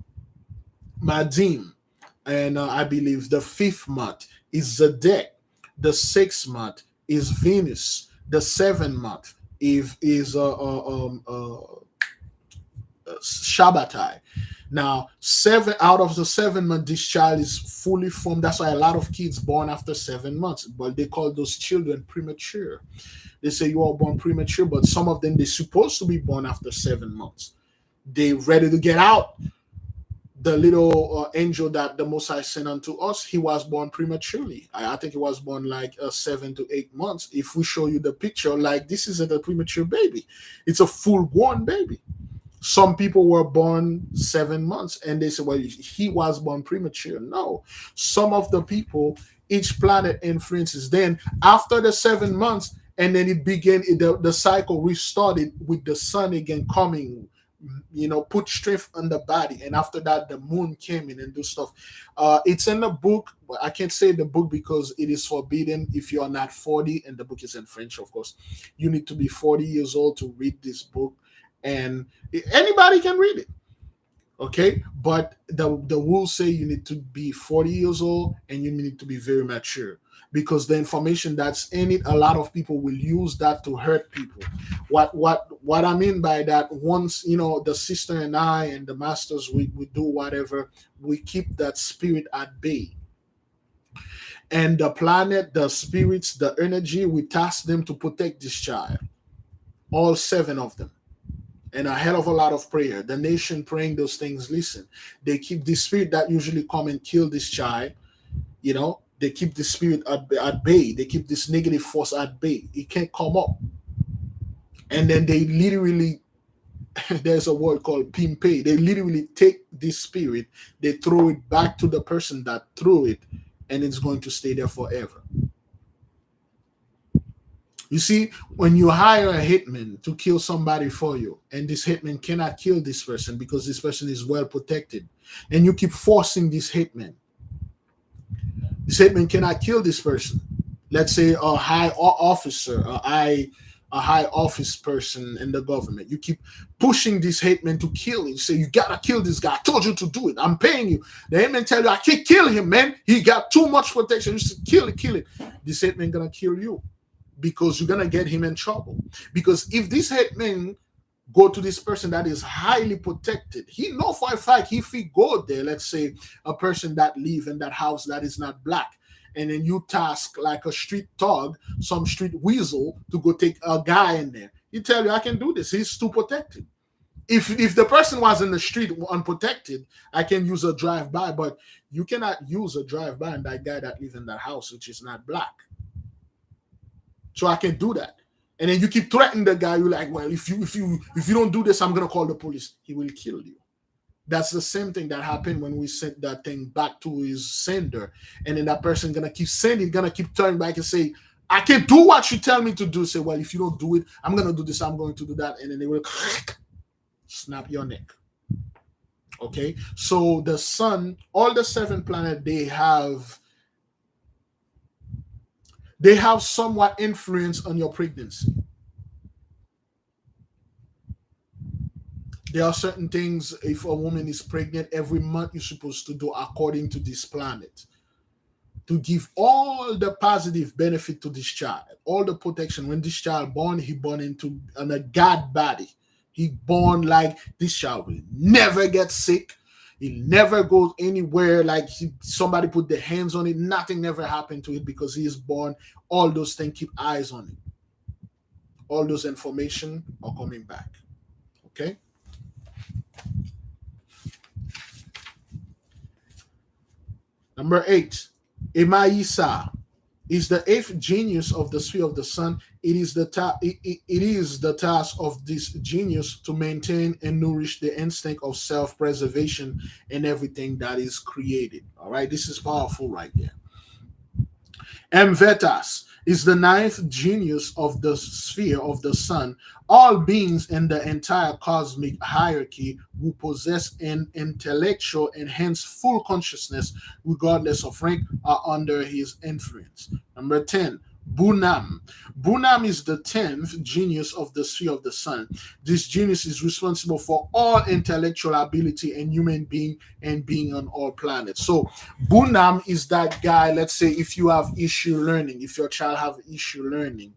Madim, and I believe the fifth month is Zedek. The sixth month is Venus. The seventh month is Shabbatai. Now, 7 out of the 7 months, this child is fully formed. That's why a lot of kids born after 7 months, but they call those children premature. They say you are born premature, but some of them they're supposed to be born after 7 months. They ready to get out. The little angel that the Most High sent unto us, he was born prematurely. I think he was born like 7 to 8 months. If we show you the picture, like this isn't a premature baby; it's a full-grown baby. Some people were born 7 months, and they say, "Well, he was born premature." No, some of the people, each planet influences. Then after the 7 months, and then it began. The cycle restarted with the sun again coming, put strength on the body, and after that the moon came in and do stuff. It's in the book, but I can't say the book because it is forbidden if you are not 40, and the book is in French, of course. You need to be 40 years old to read this book, and anybody can read it. Okay, but the rules say you need to be 40 years old and you need to be very mature, because the information that's in it, a lot of people will use that to hurt people. What I mean by that, once the sister and I and the masters, we do whatever, we keep that spirit at bay. And the planet, the spirits, the energy, we task them to protect this child, all 7 of them, and a hell of a lot of prayer. The nation praying those things. Listen, they keep the spirit that usually come and kill this child. They keep the spirit at bay. They keep this negative force at bay. It can't come up. And then they literally, there's a word called pimpe. They literally take this spirit, they throw it back to the person that threw it, and it's going to stay there forever. You see, when you hire a hitman to kill somebody for you, and this hitman cannot kill this person because this person is well protected, and you keep forcing this hitman cannot kill this person. Let's say a high officer, a high office person in the government. You keep pushing this hitman to kill him. You say, you gotta kill this guy. I told you to do it. I'm paying you. The hitman tell you, I can't kill him, man. He got too much protection. You should kill it. This hitman gonna kill you, because you're gonna get him in trouble. Because if this hitman go to this person that is highly protected, he know for a fact if he go there, let's say a person that live in that house that is not black, and then you task like a street thug, some street weasel, to go take a guy in there, he tell you, I can do this, he's too protected. If the person was in the street unprotected, I can use a drive-by, but you cannot use a drive-by and that guy that lives in that house, which is not black. So I can do that. And then you keep threatening the guy. You're like, well, if you don't do this, I'm gonna call the police. He will kill you. That's the same thing that happened when we sent that thing back to his sender, and then that person gonna keep sending, gonna keep turning back and say, I can do what you tell me to do. Say, well, if you don't do it, I'm gonna do this, I'm going to do that, and then they will snap your neck. Okay, so the sun, all the 7 planets, they have somewhat influence on your pregnancy. There are certain things, if a woman is pregnant, every month you're supposed to do according to this planet to give all the positive benefit to this child, all the protection. When this child born, he born into a God body. He born like this child will never get sick. He never goes anywhere like somebody put their hands on it. Nothing never happened to it because he is born. All those things, keep eyes on it. All those information are coming back. Okay? Number 8, Emaisa is the 8th genius of the sphere of the sun. It is the task of this genius to maintain and nourish the instinct of self-preservation in everything that is created. All right, this is powerful right there. Mvetas is the 9th genius of the sphere of the sun. All beings in the entire cosmic hierarchy who possess an intellectual and hence full consciousness, regardless of rank, are under his influence. Number 10, Bunam. Bunam is the 10th genius of the sphere of the sun. This genius is responsible for all intellectual ability and human being and being on all planets. So Bunam is that guy, let's say if you have issue learning, if your child have issue learning,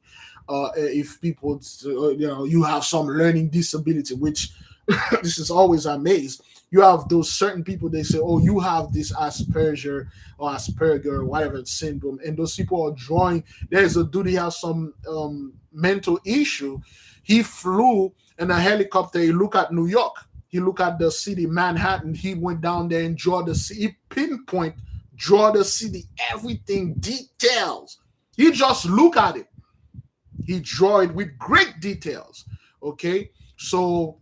if people, you have some learning disability, which this is always amazed. You have those certain people, they say, oh, you have this Asperger or Asperger, whatever syndrome. And those people are drawing. There's a dude, he has some mental issue. He flew in a helicopter. He looked at New York. He looked at the city, Manhattan. He went down there and draw the city, pinpoint, draw the city, everything, details. He just look at it. He draw it with great details. Okay, so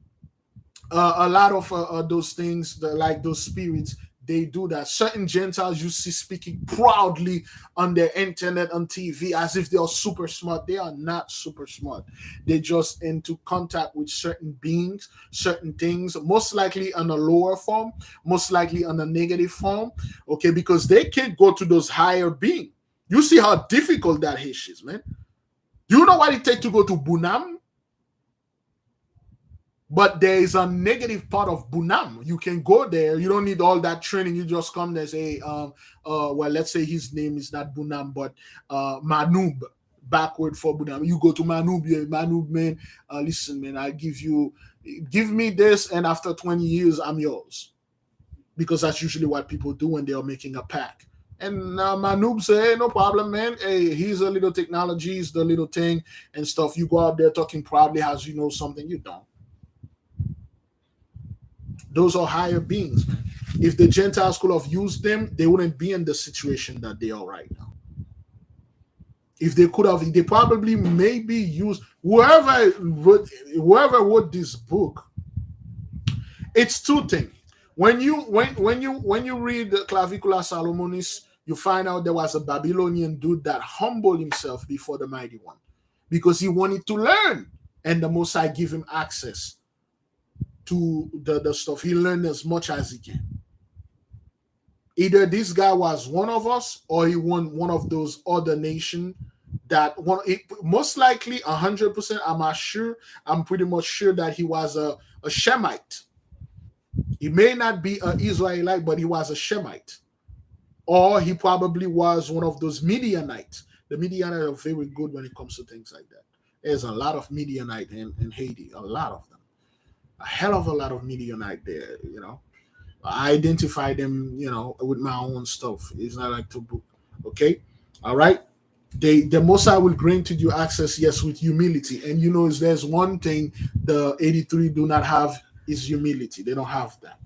a lot of those things, like those spirits, they do that. Certain Gentiles you see speaking proudly on their internet, on TV, as if they are super smart. They are not super smart. They just into contact with certain beings, certain things, most likely on a lower form, most likely on a negative form. Okay, because they can't go to those higher beings. You see how difficult that is, man. You know what it takes to go to Bunam? But there is a negative part of Bunam. You can go there. You don't need all that training. You just come there and say, well, let's say his name is not Bunam, but Manub, backward for Bunam. You go to Manub, yeah, Manub, man, listen, man, give me this, and after 20 years, I'm yours. Because that's usually what people do when they are making a pact. And Manub say, hey, no problem, man. Hey, here's a little technology, he's the little thing and stuff. You go out there talking proudly as you know something. You don't. Those are higher beings. If the Gentiles could have used them, they wouldn't be in the situation that they are right now. If they could have, they probably maybe used whoever wrote this book. It's two things. When you read the Clavicula Salomonis, you find out there was a Babylonian dude that humbled himself before the Mighty One because he wanted to learn, and the Most High give him access to the stuff. He learned as much as he can. Either this guy was one of us or he won one of those other nation that one. Most likely 100%. I'm pretty much sure that he was a Shemite. He may not be an Israelite, but he was a Shemite. Or he probably was one of those Midianites. The Midianites are very good when it comes to things like that. There's a lot of Midianite in Haiti, a lot of them. A hell of a lot of Midianite there, you know. I identify them, you know, with my own stuff. It's not like to book. Okay? All right? The Most High will grant you access, yes, with humility. And you know, there's one thing the 83 do not have is humility. They don't have that.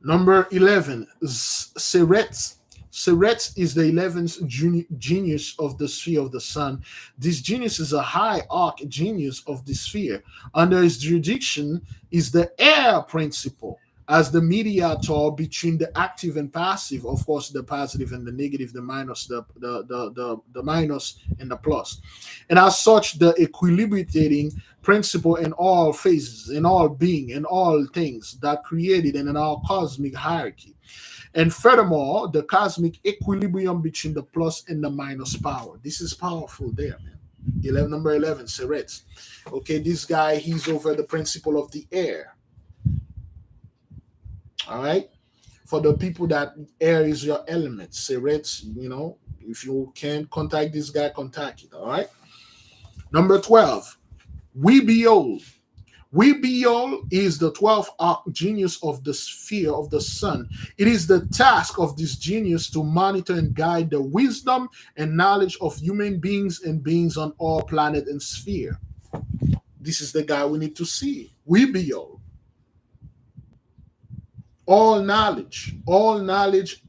Number 11, Seret. Seret is the 11th genius of the sphere of the sun. This genius is a high arc genius of the sphere. Under his jurisdiction is the air principle as the mediator between the active and passive, of course, the positive and the negative, the minus, the minus and the plus. And as such, the equilibrating principle in all phases, in all being, in all things that created and in our cosmic hierarchy. And furthermore, the cosmic equilibrium between the plus and the minus power. This is powerful there, man. 11, number 11, Seret. Okay, this guy, he's over the principle of the air. All right. For the people that air is your element, Seret, you know, if you can contact this guy, contact it. All right. Number 12, we behold. We behold is the 12th arc genius of the sphere of the sun. It is the task of this genius to monitor and guide the wisdom and knowledge of human beings and beings on all planet and sphere. This is the guy we need to see. We behold. All knowledge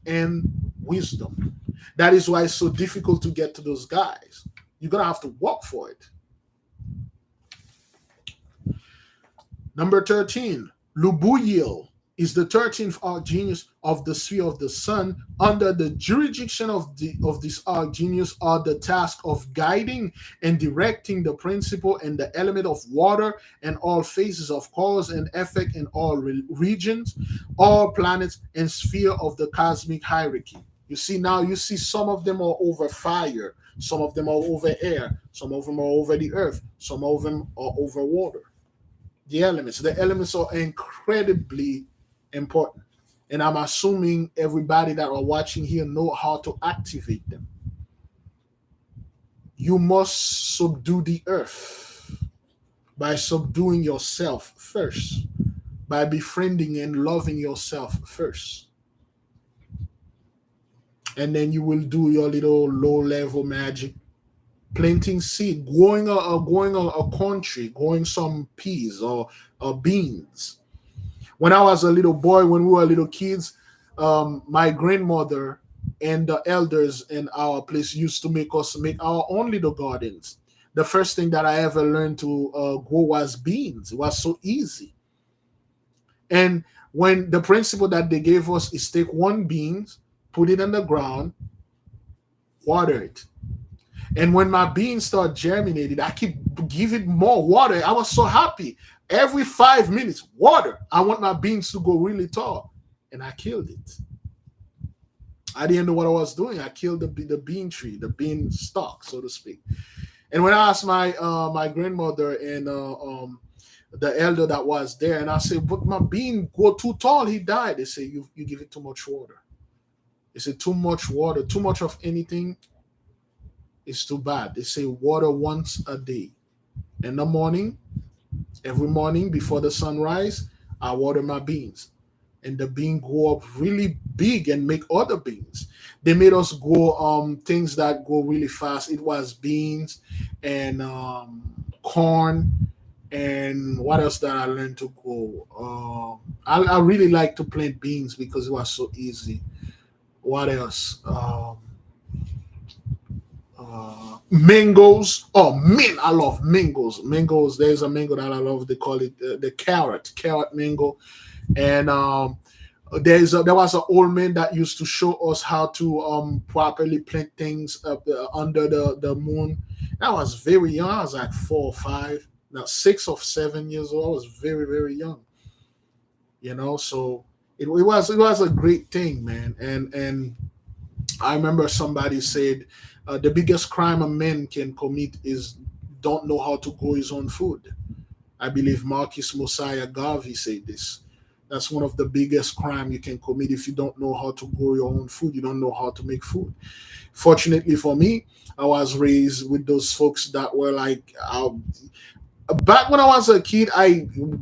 and wisdom. That is why it's so difficult to get to those guys. You're going to have to work for it. Number 13, Lubuyil is the 13th arc genius of the sphere of the sun. Under the jurisdiction of this arc genius are the task of guiding and directing the principle and the element of water and all phases of cause and effect in all regions, all planets and sphere of the cosmic hierarchy. You see now, you see some of them are over fire, some of them are over air, some of them are over the earth, some of them are over water. The elements are incredibly important, and I'm assuming everybody that are watching here know how to activate them. You must subdue the earth by subduing yourself first, by befriending and loving yourself first, and then you will do your little low level magic, planting seed, growing a country, growing some peas or beans. When I was a little boy, when we were little kids, my grandmother and the elders in our place used to make us make our own little gardens. The first thing that I ever learned to grow was beans. It was so easy. And when the principle that they gave us is take one beans, put it in the ground, water it. And when my beans start germinating, I keep giving more water. I was so happy. Every 5 minutes, water. I want my beans to go really tall. And I killed it. I didn't know what I was doing. I killed the bean tree, the bean stalk, so to speak. And when I asked my my grandmother and the elder that was there, and I said, but my bean go too tall, he died. They say, you give it too much water. They said, too much water, too much of anything, it's too bad. They say water once a day. In the morning, every morning before the sunrise, I water my beans. And the bean grow up really big and make other beans. They made us grow things that go really fast. It was beans and corn and what else that I learned to grow. I really like to plant beans because it was so easy. What else? Mangoes. Oh, mint. I love mangoes. Mangoes. There's a mango that I love. They call it the carrot mango. And there was an old man that used to show us how to properly plant things up under the moon. I was very young. I was like 4 or 5, now 6 or 7 years old. I was very, very young. So it was a great thing, man. And I remember somebody said the biggest crime a man can commit is don't know how to grow his own food. I believe Marcus Mosiah Garvey said this. That's one of the biggest crime you can commit if you don't know how to grow your own food. You don't know how to make food. Fortunately for me, I was raised with those folks that were like, back when I was a kid,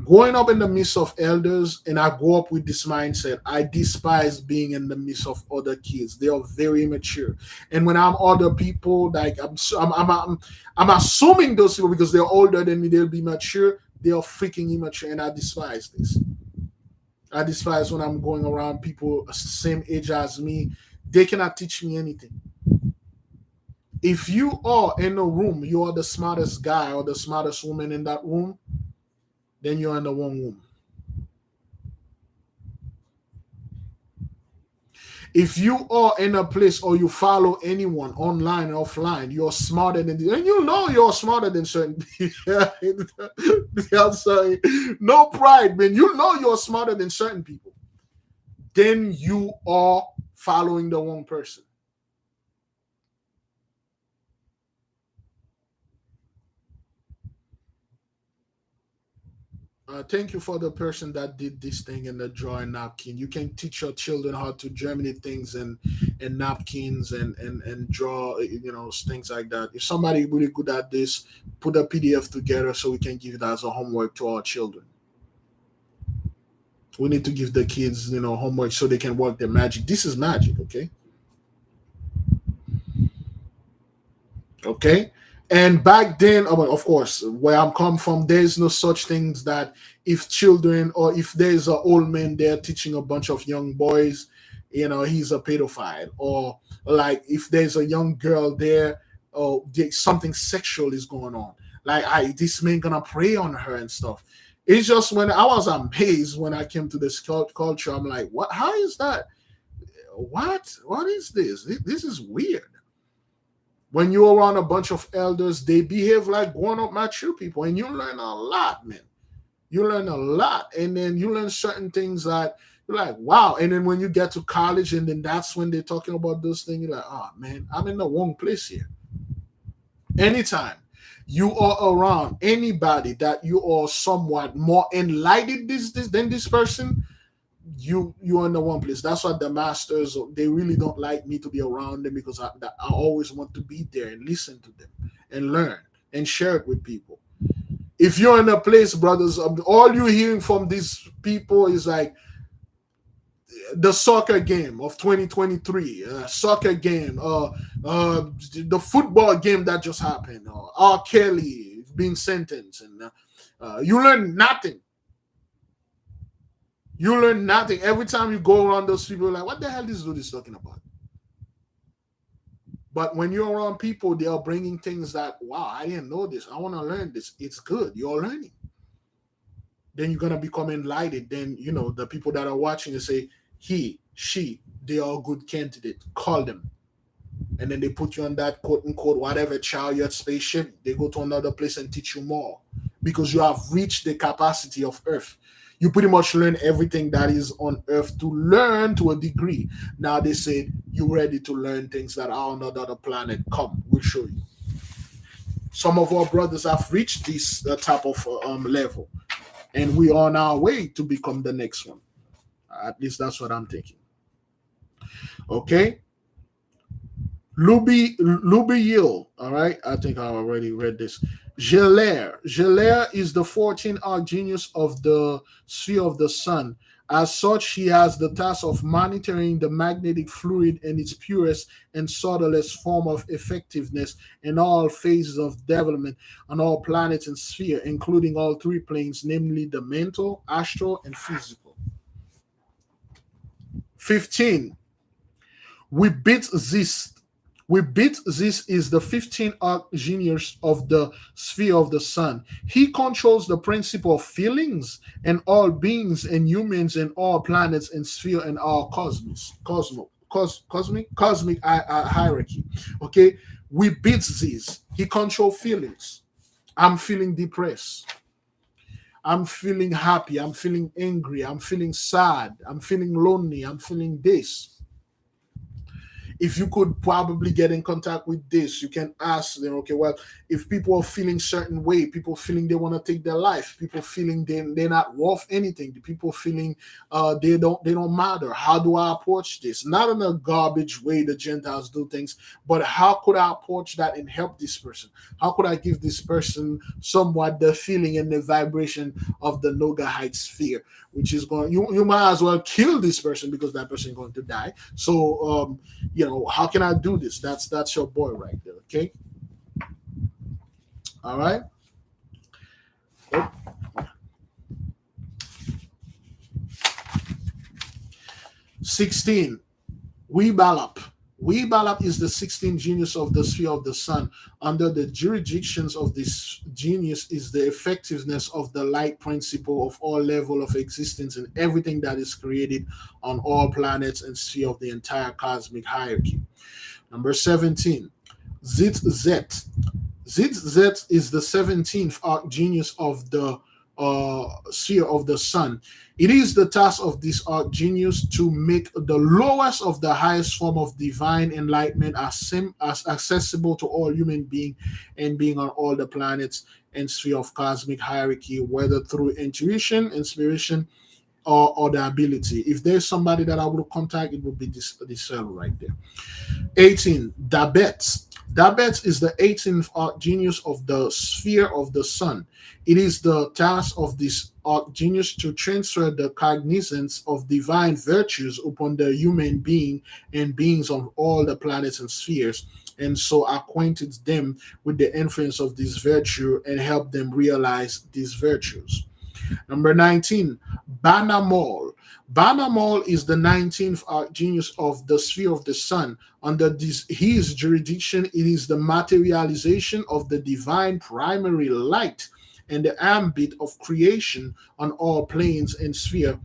growing up in the midst of elders, and I grew up with this mindset. I despise being in the midst of other kids. They are very immature, and when I'm other people, like I'm assuming those people because they're older than me, they'll be mature. They are freaking immature, and I despise this. I despise when I'm going around people same age as me. They cannot teach me anything. If you are in a room, you are the smartest guy or the smartest woman in that room, then you're in the wrong room. If you are in a place or you follow anyone online or offline, you're smarter than, and you know you're smarter than certain people. I'm sorry. No pride, man. You know you're smarter than certain people. Then you are following the wrong person. Thank you for the person that did this thing in the drawing napkin. You can teach your children how to germinate things and napkins and draw, things like that. If somebody really good at this, put a PDF together so we can give it as a homework to our children. We need to give the kids, homework so they can work their magic. This is magic, okay? Okay. And back then, of course, where I'm come from, there's no such things that if children or if there's an old man there teaching a bunch of young boys, he's a pedophile. Or like if there's a young girl there, or something sexual is going on. Like, this man gonna prey on her and stuff. It's just when I was amazed when I came to this culture, I'm like, what? How is that? What is this? This is weird. When you're around a bunch of elders, they behave like grown-up mature people, and you learn a lot, man. You learn a lot, and then you learn certain things that you're like, wow. And then when you get to college, and then that's when they're talking about those things, you're like, oh man, I'm in the wrong place here. Anytime you are around anybody that you are somewhat more enlightened than this person, you're in the one place. That's why the masters, they really don't like me to be around them, because I always want to be there and listen to them and learn and share it with people. If you're in a place, brothers, all you're hearing from these people is like the soccer game of 2023, soccer game, the football game that just happened, R. Kelly being sentenced, and you learn nothing. You learn nothing. Every time you go around those people, like, what the hell is this dude is talking about? But when you're around people, they are bringing things that, wow, I didn't know this. I want to learn this. It's good. You're learning. Then you're going to become enlightened. Then, the people that are watching, you say, he, she, they are good candidates. Call them. And then they put you on that quote unquote whatever chariot spaceship. They go to another place and teach you more, because you have reached the capacity of Earth. You pretty much learn everything that is on Earth to learn to a degree. Now they said, you're ready to learn things that are on another planet. Come, we'll show you. Some of our brothers have reached this type of level, and we are on our way to become the next one. At least that's what I'm thinking. Okay. Lubiel, all right. I think I already read this. Gelaire is the 14th archgenius of the sphere of the sun. As such, he has the task of monitoring the magnetic fluid in its purest and subtlest form of effectiveness in all phases of development on all planets and sphere, including all three planes, namely the mental, astral, and physical. 15. We beat this is the 15th archgenius of the sphere of the sun. He controls the principle of feelings and all beings and humans and all planets and sphere and all cosmic hierarchy. Okay, we beat this. He controls feelings. I'm feeling depressed. I'm feeling happy. I'm feeling angry. I'm feeling sad. I'm feeling lonely. I'm feeling this. If you could probably get in contact with this, you can ask them, okay, well, if people are feeling certain way, people feeling they want to take their life, people feeling they're not worth anything, the people feeling they don't matter. How do I approach this? Not in a garbage way the Gentiles do things, but how could I approach that and help this person? How could I give this person somewhat the feeling and the vibration of the Nogaite sphere, which is going, you might as well kill this person because that person is going to die. So how can I do this? That's your boy right there. Okay. All right. Oh, 16. Webalap. Webalap is the 16th genius of the sphere of the sun. Under the jurisdictions of this genius is the effectiveness of the light principle of all level of existence and everything that is created on all planets and sphere of the entire cosmic hierarchy. Number 17. Zitzet. Zitzet is the 17th archgenius of the sphere of the sun. It is the task of this archgenius to make the lowest of the highest form of divine enlightenment as accessible to all human being and being on all the planets and sphere of cosmic hierarchy, whether through intuition, inspiration, or the ability. If there's somebody that I would contact, it would be this fellow right there. 18. Dabet. Dabet is the 18th archgenius of the sphere of the sun. It is the task of this archgenius to transfer the cognizance of divine virtues upon the human being and beings on all the planets and spheres, and so acquainted them with the influence of this virtue and help them realize these virtues. Number 19, Banamol. Banamol is the 19th archgenius of the sphere of the sun. Under his jurisdiction, it is the materialization of the divine primary light and the ambit of creation on all planes and sphere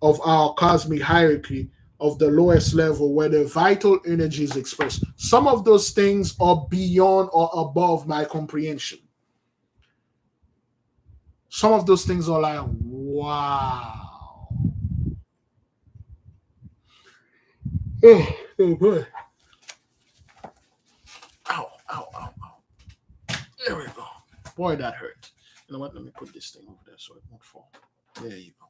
of our cosmic hierarchy of the lowest level where the vital energy is expressed. Some of those things are beyond or above my comprehension. Some of those things are like, wow. Oh boy. Ow, ow, ow, ow. There we go. Boy, that hurt. You know what? Let me put this thing over there so it won't fall. There you go.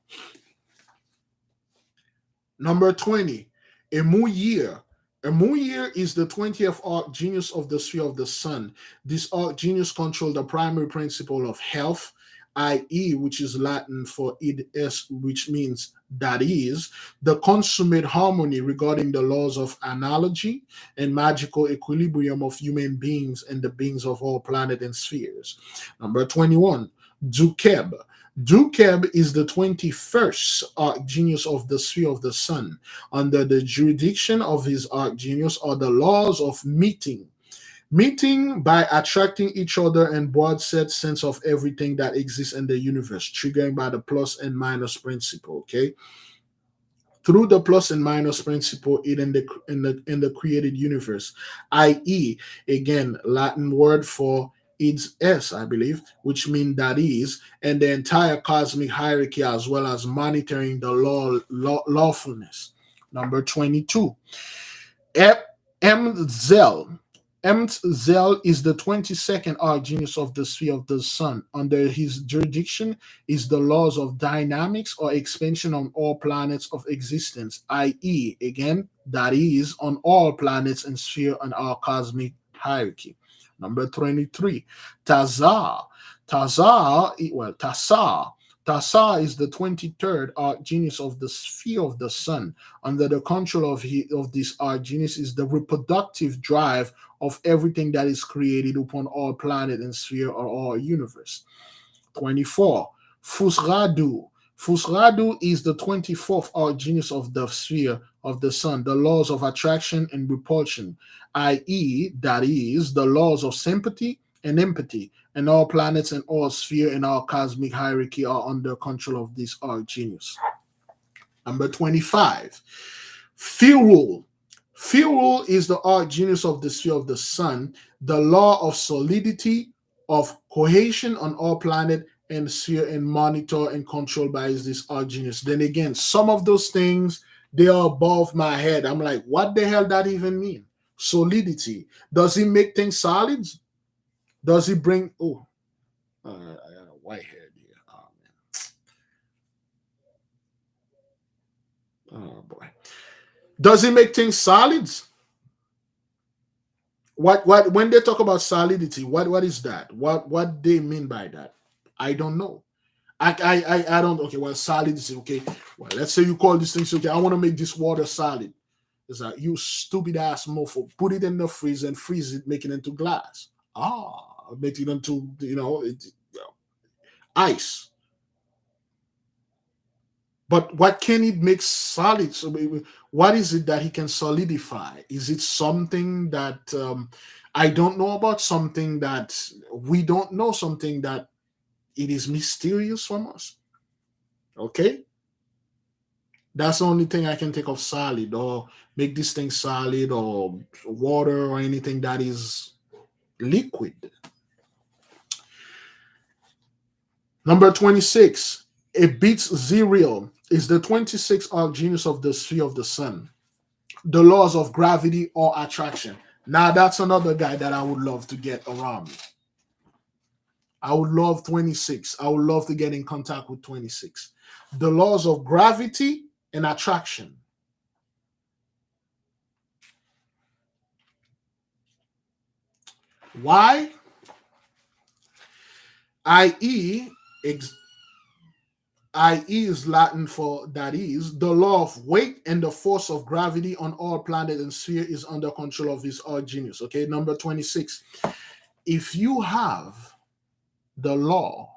Number 20, Emuyir. Emuyir is the 20th archgenius of the sphere of the sun. This archgenius controls the primary principle of health, i.e., which is Latin for id es, which means that is, the consummate harmony regarding the laws of analogy and magical equilibrium of human beings and the beings of all planets and spheres. Number 21, Dukeb. Dukeb is the 21st archgenius of the sphere of the sun. Under the jurisdiction of his archgenius are the laws of meeting by attracting each other and broad set sense of everything that exists in the universe, triggering by the plus and minus principle. Okay, through the plus and minus principle in the created universe, i.e., again, Latin word for its s, I believe, which means that is, and the entire cosmic hierarchy as well as monitoring the lawfulness. Number 22, Mzel. Mzel is the 22nd archgenius of the sphere of the sun. Under his jurisdiction is the laws of dynamics or expansion on all planets of existence, i.e., again, that is, on all planets and sphere on our cosmic hierarchy. Number 23, Tazar. Tazar is the 23rd archgenius of the sphere of the sun. Under the control of this archgenius is the reproductive drive of everything that is created upon all planet and sphere or all universe. 24. Fusradu. Fusradu is the 24th archgenius of the sphere of the sun, the laws of attraction and repulsion, i.e., that is, the laws of sympathy and empathy, and all planets and all sphere and all cosmic hierarchy are under control of this archgenius. Number 25. Firul. Firul is the archgenius of the sphere of the sun, the law of solidity, of cohesion on all planet and sphere, and monitor and controlled by this archgenius. Then again, some of those things, they are above my head. I'm like, what the hell that even mean? Solidity. Does he make things solid? Does he bring... Oh, I got a white head here. Oh, man. Oh, boy. Does he make things solid? What when they talk about solidity, what is that? What they mean by that? I don't know. I don't. Okay, well, solidity. Okay, well, let's say you call this thing. Okay, I want to make this water solid. It's like, you stupid ass mofo. Put it in the freezer and freeze it, make it into glass. Make it into ice. But what can it make solid? So what is it that he can solidify? Is it something that I don't know about, something that we don't know, something that it is mysterious from us? Okay, that's the only thing I can think of solid, or make this thing solid, or water, or anything that is liquid. Number 26, it beats zero, is the 26th arc genius of the sphere of the sun, the laws of gravity or attraction. Now, that's another guy that I would love to get around me. I would love 26. I would love to get in contact with 26. The laws of gravity and attraction. Why? I.e., I.e. is Latin for that is, the law of weight and the force of gravity on all planet and sphere is under control of his odd genius. Okay, number 26. If you have the law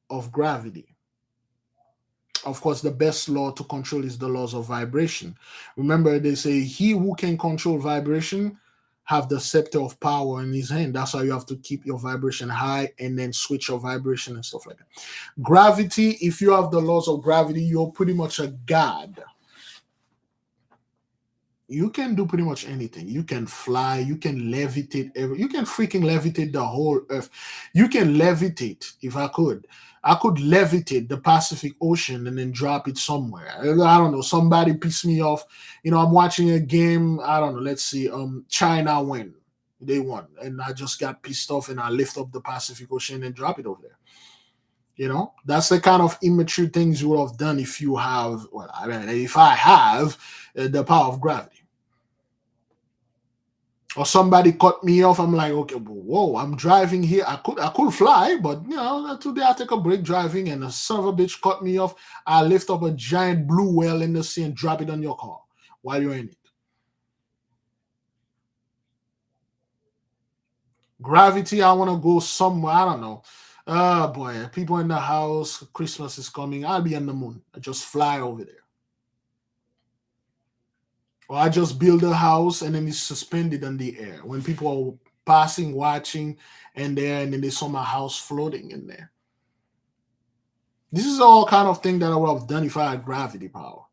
of gravity, of course, the best law to control is the laws of vibration. Remember, they say he who can control vibration have the scepter of power in his hand. That's why you have to keep your vibration high and then switch your vibration and stuff like that. Gravity, if you have the laws of gravity, you're pretty much a god. You can do pretty much anything. You can fly, you can levitate, you can freaking levitate the whole earth. You can levitate, if I could levitate the Pacific Ocean and then drop it somewhere. I don't know, somebody pissed me off. I'm watching a game, I don't know, let's see, China win. They won. And I just got pissed off and I lift up the Pacific Ocean and drop it over there. That's the kind of immature things you would have done if you have, well, I mean, if I have the power of gravity. Or somebody cut me off, I'm like, okay, whoa, I'm driving here. I could fly, but today I take a break driving and a son of a bitch cut me off. I lift up a giant blue whale in the sea and drop it on your car while you're in it. Gravity, I want to go somewhere. I don't know. Oh boy, people in the house, Christmas is coming. I'll be on the moon. I just fly over there. Or I just build a house and then it's suspended in the air. When people are passing, watching, and then they saw my house floating in there. This is all kind of thing that I would have done if I had gravity power.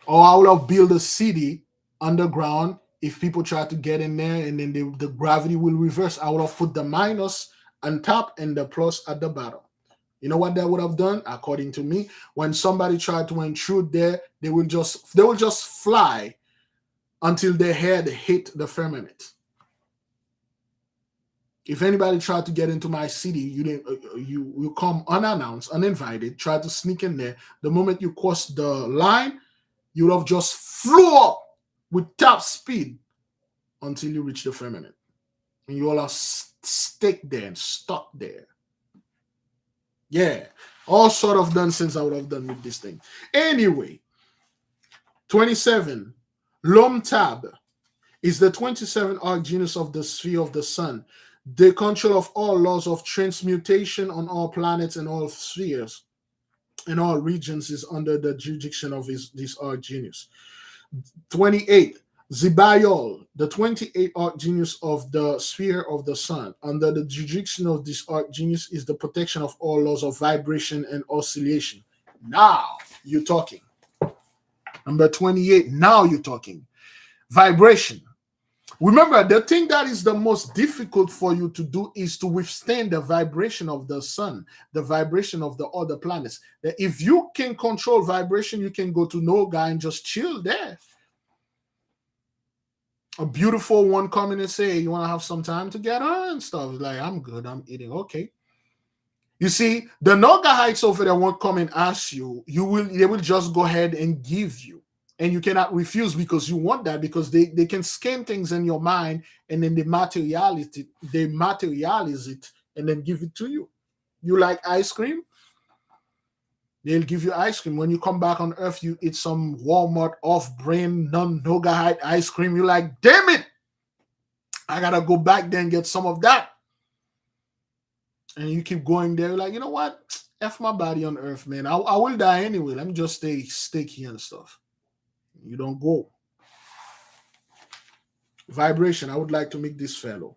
Or I would have built a city underground if people try to get in there and then the gravity will reverse. I would have put the minus on top and the plus at the bottom. You know what that would have done? According to me, when somebody tried to intrude there, they will just fly until their head hit the firmament. If anybody tried to get into my city, you come unannounced, uninvited, try to sneak in there. The moment you cross the line, you would have just flew up with top speed until you reach the firmament. And you all are stuck there and stuck there. Yeah, all sort of nonsense I would have done with this thing. Anyway, 27. Lom-Tab is the 27th arc genus of the sphere of the sun, the control of all laws of transmutation on all planets and all spheres in all regions is under the jurisdiction of this arc genius. 28. Zibayol, the 28th arc genius of the sphere of the sun, under the jurisdiction of this arc genius is the protection of all laws of vibration and oscillation. Now you're talking. Number 28, now you're talking. Vibration. Remember, the thing that is the most difficult for you to do is to withstand the vibration of the sun, the vibration of the other planets. That if you can control vibration, you can go to Noga and just chill there. A beautiful one coming and say, you want to have some time together and stuff. Like, I'm good, I'm eating. Okay. You see, the Nogahites over there won't come and ask you. They will just go ahead and give you. And you cannot refuse because you want that, because they can scan things in your mind and then they materialize it and then give it to you. You like ice cream? They'll give you ice cream. When you come back on Earth, you eat some Walmart off-brand non-Nogahite ice cream. You're like, damn it! I gotta go back there and get some of that. And you keep going there. You're like, you know what? F my body on earth, man. I will die anyway. Let me just stay sticky and stuff. You don't go. Vibration. I would like to meet this fellow.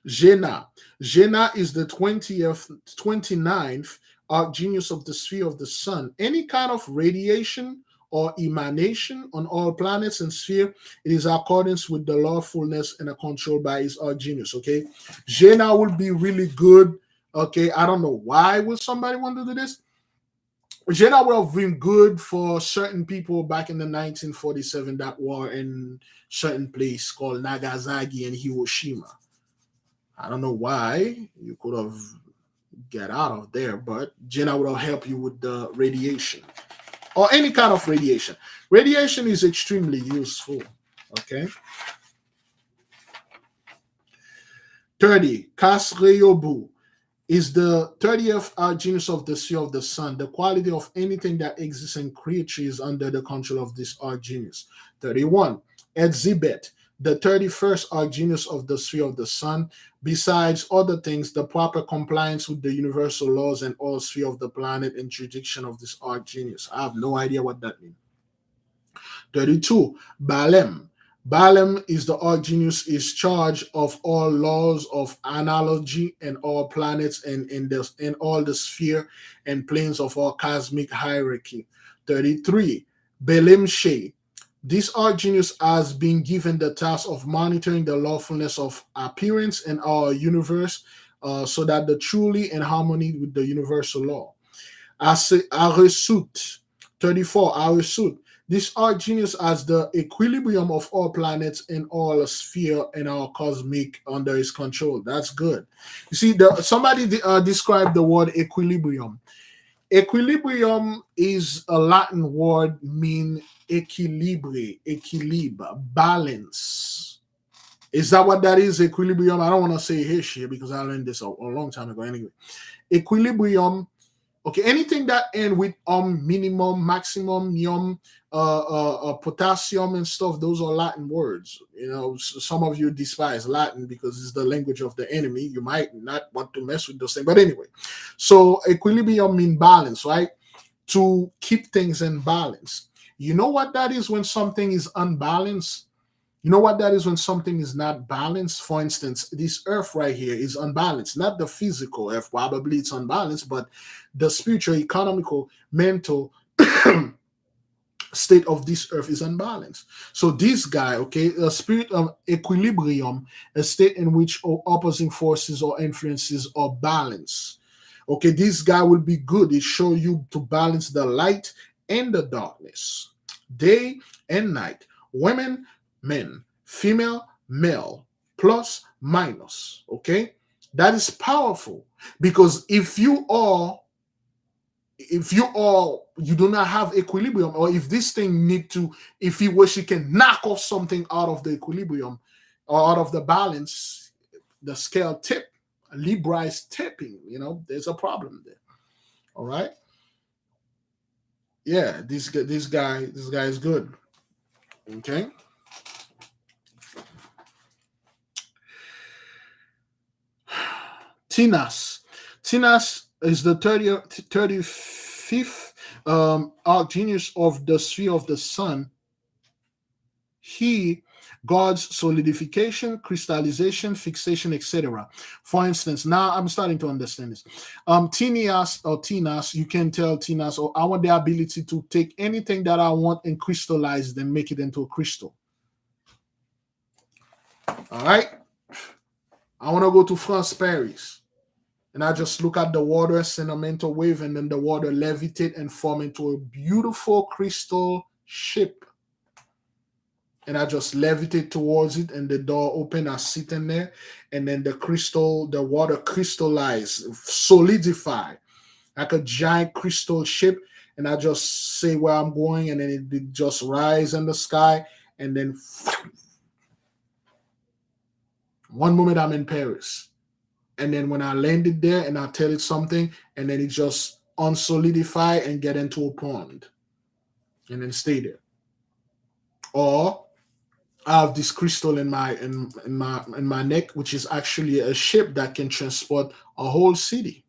Jena. Jena is the 29th archgenius of the sphere of the sun. Any kind of radiation or emanation on all planets and sphere, it is accordance with the lawfulness and controlled by his archgenius. Okay. Jena will be really good. Okay. I don't know why would somebody want to do this. Jena would have been good for certain people back in the 1947 that were in certain place called Nagasaki and Hiroshima. I don't know why you could have get out of there, but Jena will help you with the radiation or any kind of radiation. Radiation is extremely useful. Okay. 30. Kasreyobu is the 30th archgenius of the sphere of the sun. The quality of anything that exists in creatures under the control of this archgenius. 31. Exhibit, the 31st archgenius of the sphere of the sun. Besides other things, the proper compliance with the universal laws and all sphere of the planet and jurisdiction of this archgenius. I have no idea what that means. 32. Balaam. Balaam is the archgenius, is charge of all laws of analogy and all planets and in all the sphere and planes of all cosmic hierarchy. 33. Belimshe. This archgenius has been given the task of monitoring the lawfulness of appearance in our universe so that the truly in harmony with the universal law. Aresut. 34. Aresut. This archgenius has the equilibrium of all planets in all sphere and our cosmic under his control. That's good. You see, somebody described the word equilibrium. Equilibrium is a Latin word mean equilibre, balance. Is that what that is? Equilibrium? I don't want to say here because I learned this a long time ago. Anyway, equilibrium. Okay, anything that end with minimum, maximum, potassium and stuff, those are Latin words. You know, some of you despise Latin because it's the language of the enemy. You might not want to mess with those things. But anyway, so equilibrium means balance, right? To keep things in balance. You know what that is when something is unbalanced? You know what that is when something is not balanced? For instance, this earth right here is unbalanced. Not the physical earth, probably it's unbalanced, but the spiritual, economical, mental state of this earth is unbalanced. So this guy, okay, a spirit of equilibrium, a state in which all opposing forces or influences are balanced. Okay, this guy will be good. It show you to balance the light and the darkness, day and night, women, men, female, male, plus, minus. Okay, that is powerful because if you do not have equilibrium, or if this thing if he wish he can knock off something out of the equilibrium or out of the balance, the scale tip, Libra is tipping, there's a problem there. All right. Yeah, this guy is good. Okay. Tinas is the 35th archgenius of the sphere of the sun. He guards solidification, crystallization, fixation, etc. For instance, now I'm starting to understand this. Tinas, you can tell Tinas, I want the ability to take anything that I want and crystallize it and make it into a crystal. All right. I want to go to France, Paris. And I just look at the water, send a mental wave, and then the water levitate and form into a beautiful crystal ship. And I just levitate towards it, and the door open, I sit in there, and then the water crystallize, solidify, like a giant crystal ship, and I just say where I'm going, and then it just rise in the sky, and then one moment I'm in Paris. And then when I landed there and I tell it something, and then it just unsolidify and get into a pond and then stay there. Or I have this crystal in my neck, which is actually a ship that can transport a whole city.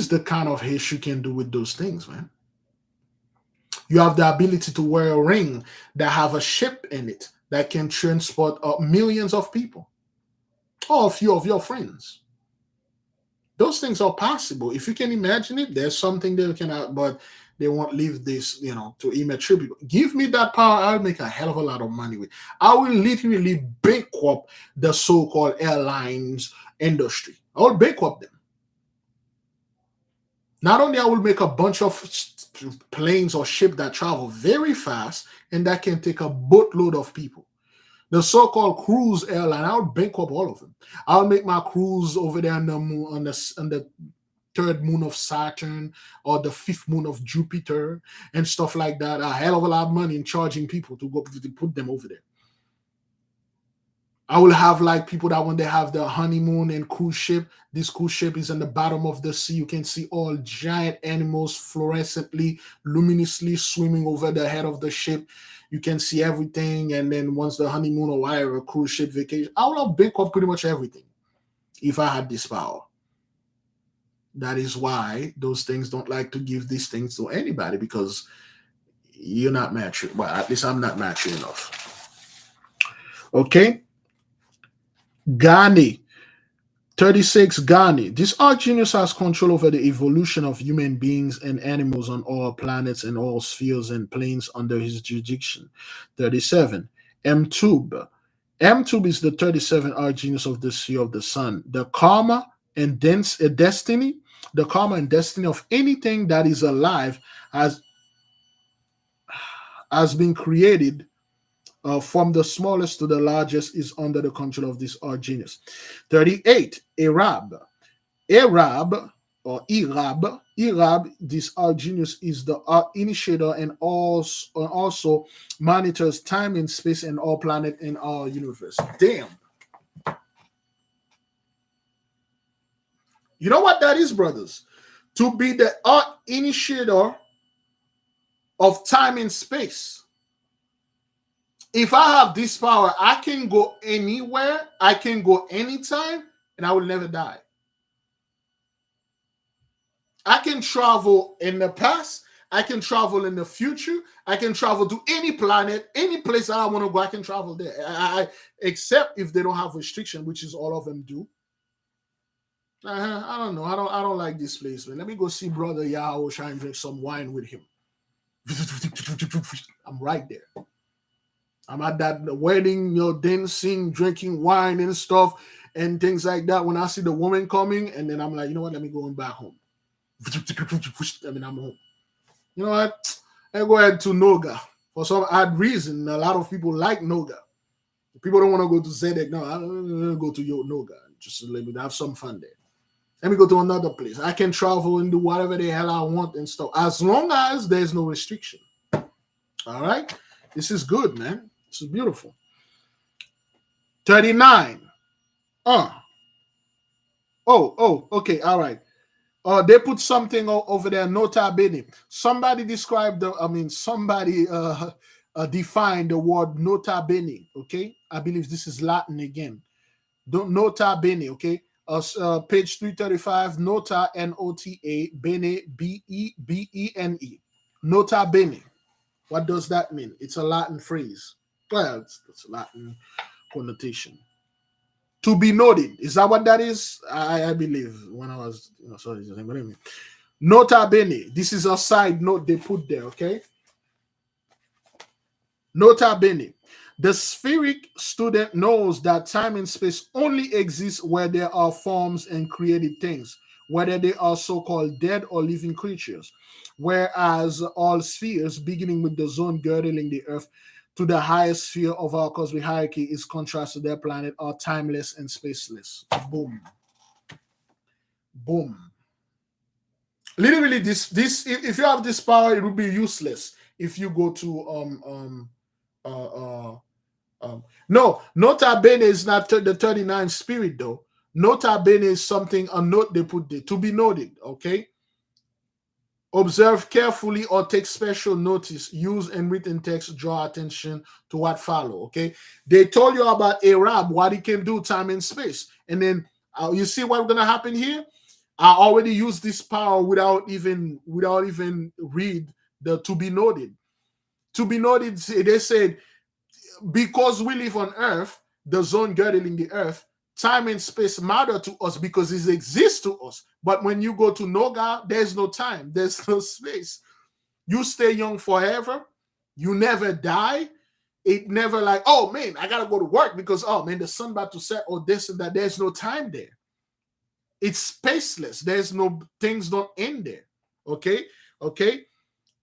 is the kind of haste you can do with those things, man. You have the ability to wear a ring that have a ship in it that can transport millions of people or a few of your friends. Those things are possible. If you can imagine it, there's something they can, but they won't leave this, to immature people. Give me that power, I'll make a hell of a lot of money with. I will literally bankrupt the so-called airlines industry. I will bankrupt them. Not only I will make a bunch of planes or ship that travel very fast and that can take a boatload of people. The so-called cruise airline, I'll bankrupt all of them. I'll make my cruise over there on the moon, on the third moon of Saturn or the fifth moon of Jupiter and stuff like that. A hell of a lot of money in charging people to go to put them over there. I will have like people that when they have the honeymoon and cruise ship, this cruise ship is in the bottom of the sea. You can see all giant animals fluorescently, luminously swimming over the head of the ship. You can see everything. And then once the honeymoon or whatever, cruise ship vacation, I will bankrupt pretty much everything if I had this power. That is why those things don't like to give these things to anybody, because you're not mature. Well, at least I'm not mature enough. Okay. Ghani, 36 Ghani. This archgenius has control over the evolution of human beings and animals on all planets and all spheres and planes under his jurisdiction. 37 M-Tube. M-Tube is the 37th archgenius of the sphere of the sun. The karma and destiny, the karma and destiny of anything that is alive has been created. From the smallest to the largest is under the control of this archgenius. 38, Arab. Arab or Irab, this archgenius is the initiator and also monitors time and space and all planet in our universe. Damn. You know what that is, brothers? To be the initiator of time and space. If I have this power, I can go anywhere, I can go anytime, and I will never die. I can travel in the past, I can travel in the future, I can travel to any planet, any place that I want to go, I can travel there. Except if they don't have restriction, which is all of them do. I don't know. I don't like this place, man. Let me go see Brother Yahoo, try and drink some wine with him. I'm right there. I'm at that wedding, dancing, drinking wine and stuff and things like that. When I see the woman coming, and then I'm like, you know what? Let me go back home. I mean, I'm home. You know what? I go ahead to Noga. For some odd reason, a lot of people like Noga. People don't want to go to Zedek. No, I'm going to go to Noga. Just let me have some fun there. Let me go to another place. I can travel and do whatever the hell I want and stuff, as long as there's no restriction. All right? This is good, man. This is beautiful. 39. Okay, all right. They put something over there, nota bene. Somebody described somebody defined the word nota bene, okay? I believe this is Latin again. Nota bene, okay? Page 335, nota, N-O-T-A, bene, B-E-B-E-N-E. Nota bene. What does that mean? It's a Latin phrase. Well, it's a Latin connotation. To be noted. Is that what that is? I believe when I was, sorry, what I mean. Nota bene. This is a side note they put there, okay? Nota bene. The spheric student knows that time and space only exist where there are forms and created things, whether they are so-called dead or living creatures. Whereas all spheres, beginning with the zone girdling the earth to the highest sphere of our cosmic hierarchy, is contrast to their planet, are timeless and spaceless. Boom. Boom. Literally, this if you have this power, it would be useless if you go to no, nota bene is not the 39 spirit though. Nota bene is something, a note they put there to be noted, okay? Observe carefully or take special notice. Use and written text, draw attention to what follow, okay? They told you about Arab, what he can do, time and space. And then you see what's going to happen here? I already used this power without even read the to be noted. To be noted, they said, because we live on earth, the zone girdling the earth, time and space matter to us because it exists to us. But when you go to Noga, there's no time, there's no space. You stay young forever, you never die. It never like, oh man, I gotta go to work because, oh man, the sun about to set or this and that. There's no time there. It's spaceless. There's no, things don't end there. Okay, okay.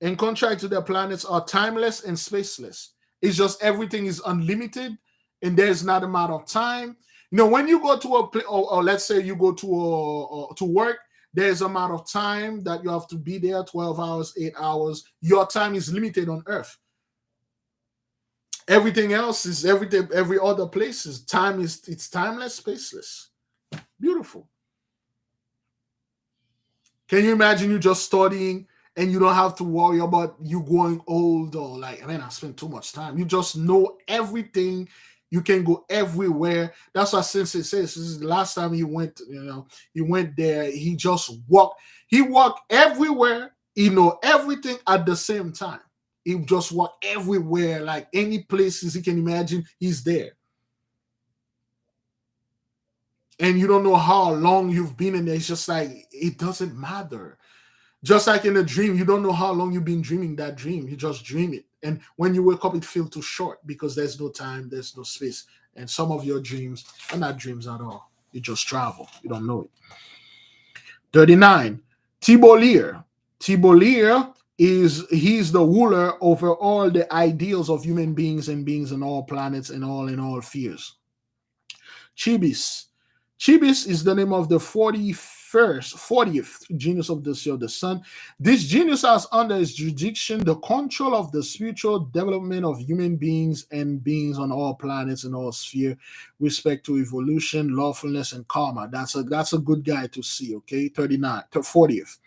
In contrast to the planets are timeless and spaceless. It's just everything is unlimited and there's not amount of time. You know, when you go to a or let's say you go to work, there's amount of time that you have to be there, 12 hours, 8 hours. Your time is limited on Earth. Everything else is everything, every other place is time, is it's timeless, spaceless. Beautiful. Can you imagine you just studying and you don't have to worry about you going old or like, man, I spent too much time. You just know everything. You can go everywhere. That's what Sensei says. This is the last time he went, he went there. He just walked. He walked everywhere. He know everything at the same time. He just walked everywhere, like any places he can imagine, he's there. And you don't know how long you've been in there. It's just like, it doesn't matter. Just like in a dream, you don't know how long you've been dreaming that dream. You just dream it. And when you wake up, it feels too short because there's no time, there's no space. And some of your dreams are not dreams at all. You just travel. You don't know it. 39. Tibolier. Tibolier he's the ruler over all the ideals of human beings and beings on all planets and all in all spheres. Chibis. Chibis is the name of the 40th genius of the Sea of the Sun. This genius has under its jurisdiction the control of the spiritual development of human beings and beings on all planets and all spheres, respect to evolution, lawfulness, and karma. That's a good guy to see. Okay, 40th.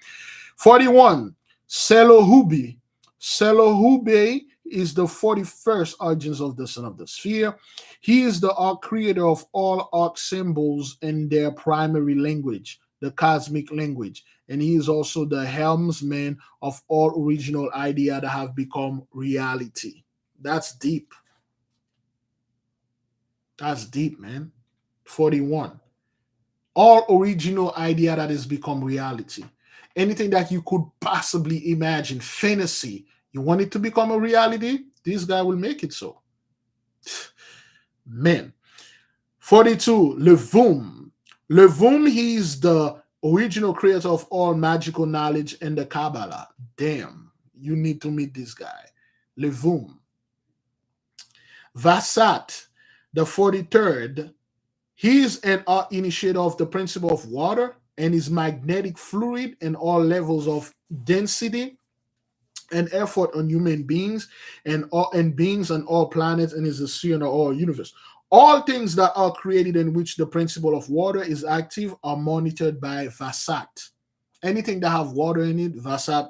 41. Selohubi. Selohube is the 41st origins of the Son of the Sphere. He is the arc creator of all arc symbols in their primary language, the cosmic language. And he is also the helmsman of all original ideas that have become reality. That's deep. That's deep, man. 41. All original idea that has become reality. Anything that you could possibly imagine, fantasy, you want it to become a reality, this guy will make it so. Man. 42. Levum. Levum, he's the original creator of all magical knowledge in the Kabbalah. Damn, you need to meet this guy. Levum. Vasat, the 43rd, he is an initiator of the principle of water and is magnetic fluid in all levels of density and effort on human beings and beings on all planets and is a sphere in all universe. All things that are created in which the principle of water is active are monitored by Vasat. Anything that have water in it, Vasat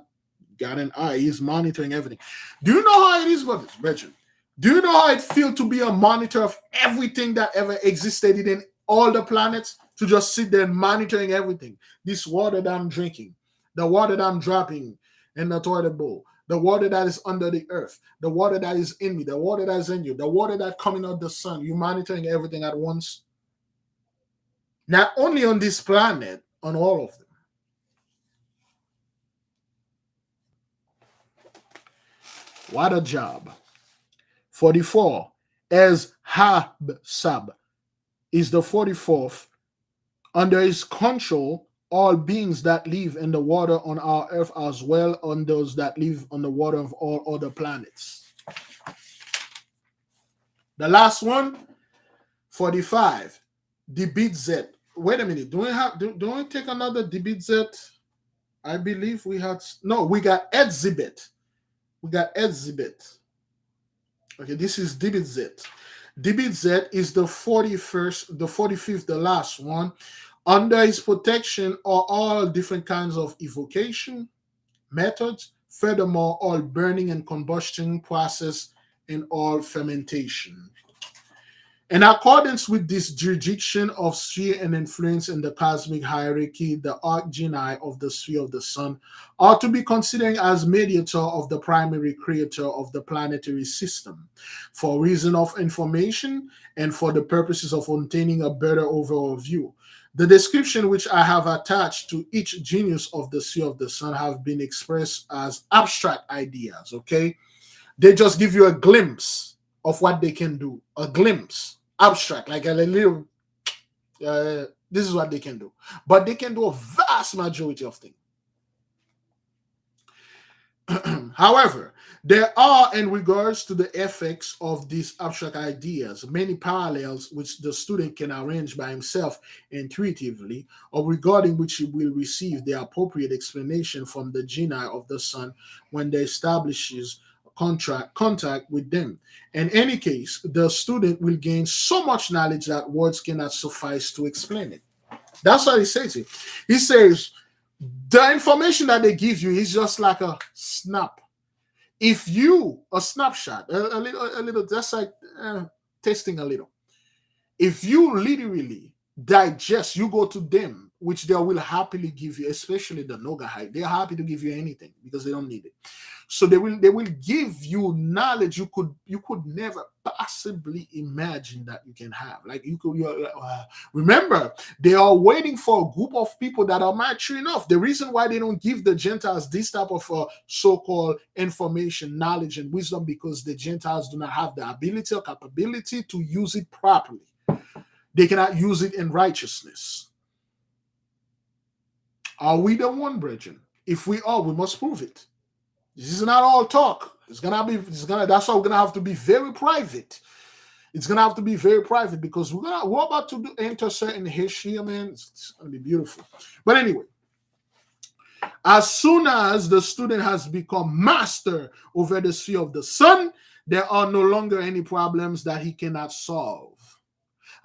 got an eye. He's monitoring everything. Do you know how it is, Richard? Do you know how it feels to be a monitor of everything that ever existed in all the planets? To just sit there monitoring everything. This water that I'm drinking, the water that I'm dropping in the toilet bowl, the water that is under the earth, the water that is in me, the water that is in you, the water that coming out the sun. You're monitoring everything at once. Not only on this planet, on all of them. What a job. 44. As Habsab is the 44th. Under his control, all beings that live in the water on our earth as well on those that live on the water of all other planets. The last one, 45. Dibitzet. Wait a minute. Do we take another Dibitzet? I believe we had we got Edzibet. We got Edzibet. Okay, this is Dibitzet. Dibitzet is the 41st, the 45th, the last one. Under his protection are all different kinds of evocation methods. Furthermore, all burning and combustion process and all fermentation. In accordance with this jurisdiction of sphere and influence in the cosmic hierarchy, the archgenii of the sphere of the sun are to be considered as mediator of the primary creator of the planetary system, for reason of information and for the purposes of obtaining a better overall view. The description which I have attached to each genius of the sphere of the sun have been expressed as abstract ideas, okay? They just give you a glimpse of what they can do, a glimpse, abstract, like a little, this is what they can do. But they can do a vast majority of things. However, there are, in regards to the effects of these abstract ideas, many parallels which the student can arrange by himself intuitively, or regarding which he will receive the appropriate explanation from the genii of the sun when they establishes contact with them. In any case, the student will gain so much knowledge that words cannot suffice to explain it. That's what he says here. He says, the information that they give you is just like a snap. If you, a snapshot, a little, that's like testing a little. If you literally digest, you go to them, which they will happily give you, especially the Nogahites. They're happy to give you anything because they don't need it. So they will give you knowledge you could never possibly imagine that you can have. Like remember, they are waiting for a group of people that are mature enough. The reason why they don't give the Gentiles this type of so-called information, knowledge, and wisdom, because the Gentiles do not have the ability or capability to use it properly. They cannot use it in righteousness. Are we the one, brethren? If we are, we must prove it. This is not all talk. That's why we're gonna have to be very private. It's gonna have to be very private because we're about to enter certain history, man. It's gonna be beautiful. But anyway, as soon as the student has become master over the sphere of the sun, there are no longer any problems that he cannot solve.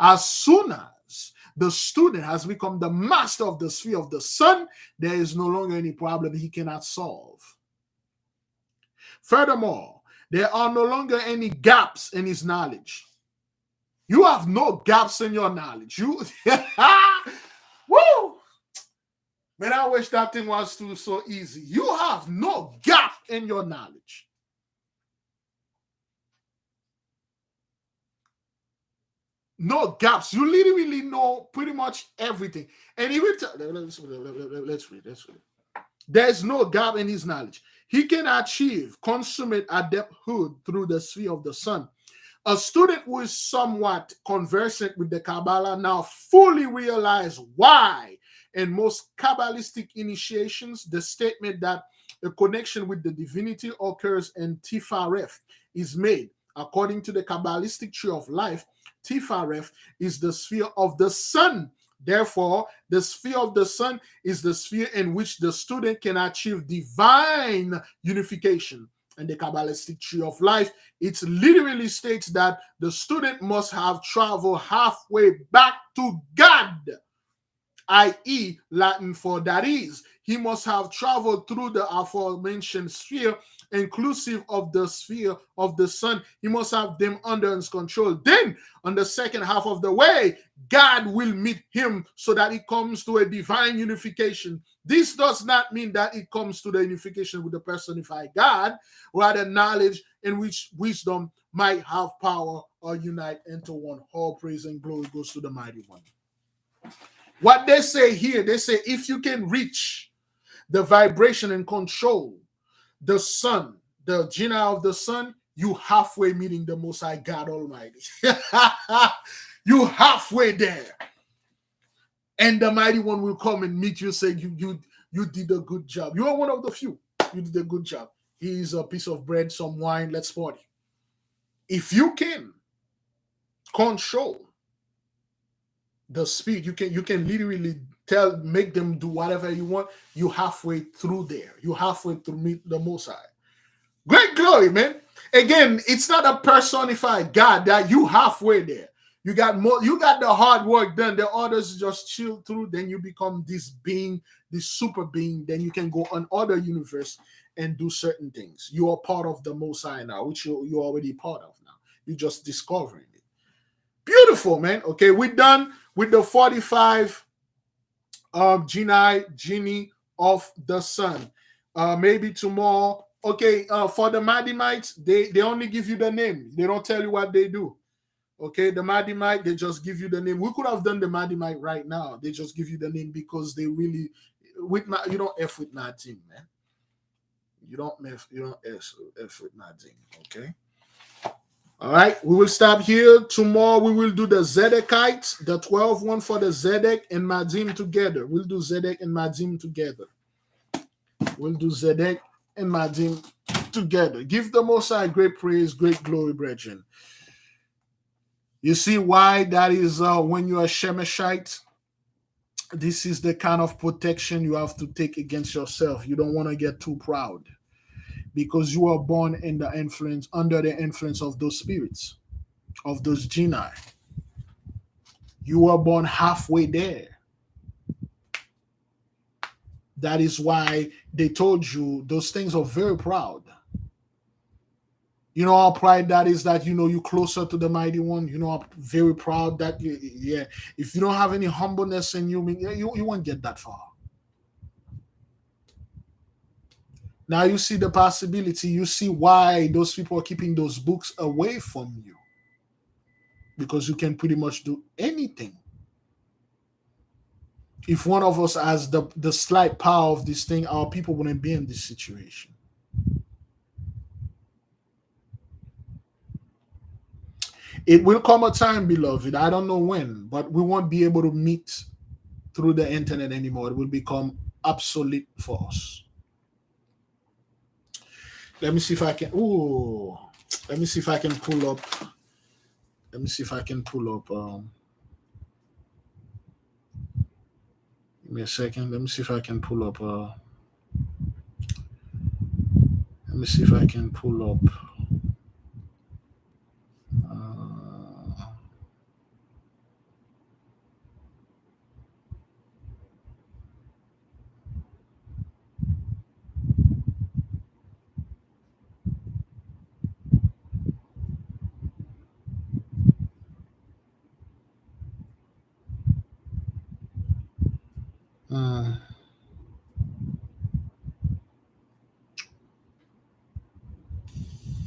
As soon as the student has become the master of the sphere of the sun, there is no longer any problem he cannot solve. Furthermore, there are no longer any gaps in his knowledge. You have no gaps in your knowledge. Woo! Man, I wish that thing was so easy. You have no gap in your knowledge. No gaps. You literally know pretty much everything. And he will tell, let's read. There's no gap in his knowledge. He can achieve consummate adepthood through the sphere of the sun. A student who is somewhat conversant with the Kabbalah now fully realize why, in most Kabbalistic initiations, the statement that a connection with the divinity occurs in Tifareth is made. According to the Kabbalistic tree of life, Tifareth is the sphere of the sun. Therefore, the sphere of the sun is the sphere in which the student can achieve divine unification. And the Kabbalistic tree of life, it literally states that the student must have traveled halfway back to God, i.e., Latin for that is. He must have traveled through the aforementioned sphere, inclusive of the sphere of the sun. He must have them under his control. Then, on the second half of the way, God will meet him so that it comes to a divine unification. This does not mean that it comes to the unification with the personified God, rather knowledge in which wisdom might have power or unite into one. All praise and glory goes to the mighty one. What they say here, they say if you can reach the vibration and control the sun, the genii of the sun, you halfway meeting the Most High God Almighty. You halfway there. And the mighty one will come and meet you and say, you did a good job. You are one of the few. You did a good job. Here's a piece of bread, some wine, let's party. If you can control the spirit, you can literally make them do whatever you want. You halfway through there. You halfway through meet the Most High. Great glory, man. Again, it's not a personified God that you halfway there. You got the hard work done. The others just chill through. Then you become this being, this super being. Then you can go on other universe and do certain things. You are part of the Most High now, which you're already part of now. You're just discovering it. Beautiful, man. Okay, we're done with the 45 genie of the sun. Maybe tomorrow. Okay, for the Madimites, they only give you the name. They don't tell you what they do. Okay, the Madimite, they just give you the name. We could have done the Madimite right now. They just give you the name because they really you don't F with Nadim, man. You don't F with Nadim. Okay. All right, we will stop here. Tomorrow we will do the Zedekites, the 12 one for the Zedek and Madim together. We'll do Zedek and Madim together. We'll do Zedek and Madim together. Give the Most High great praise, great glory, brethren. You see why that is when you are Shemeshite, this is the kind of protection you have to take against yourself. You don't want to get too proud because you are born in the influence, under the influence of those spirits, of those genii. You are born halfway there. That is why they told you those things are very proud. You know how pride that is, that you know you're closer to the mighty one. You know how very proud that yeah. If you don't have any humbleness in you, you won't get that far. Now you see the possibility. You see why those people are keeping those books away from you. Because you can pretty much do anything. If one of us has the slight power of this thing, our people wouldn't be in this situation. It will come a time, beloved, I don't know when, but we won't be able to meet through the internet anymore. It will become obsolete for us. Let me see if I can. Ooh, let me see if I can pull up. Let me see if I can pull up. Give me a second. Let me see if I can pull up. Let me see if I can pull up.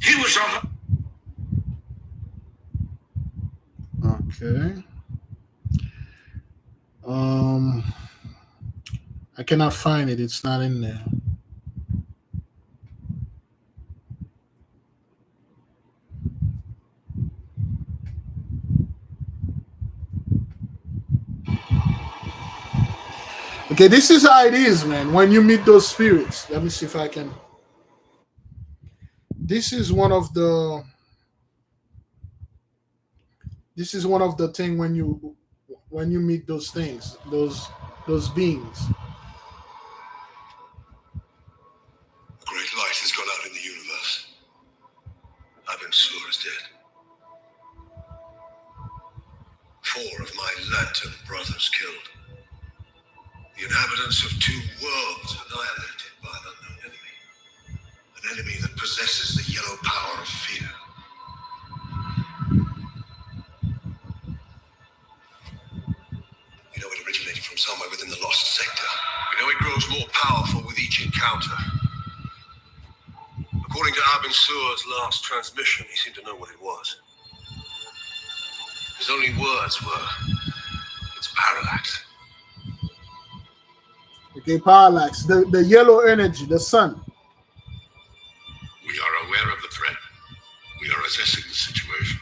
He was on. Okay. I cannot find it. It's not in there. Okay, this is how it is, man. When you meet those spirits, let me see if I can. This is one of the. This is one of the thing when you meet those things, those beings. A great light has gone out in the universe. Abensur is dead. 4 of my lantern brothers killed. The inhabitants of 2 worlds annihilated by an unknown enemy. An enemy that possesses the yellow power of fear. We know it originated from somewhere within the Lost Sector. We know it grows more powerful with each encounter. According to Abensur's last transmission, he seemed to know what it was. His only words were, "It's parallax." Okay, parallax. The yellow energy, the sun. We are aware of the threat. We are assessing the situation.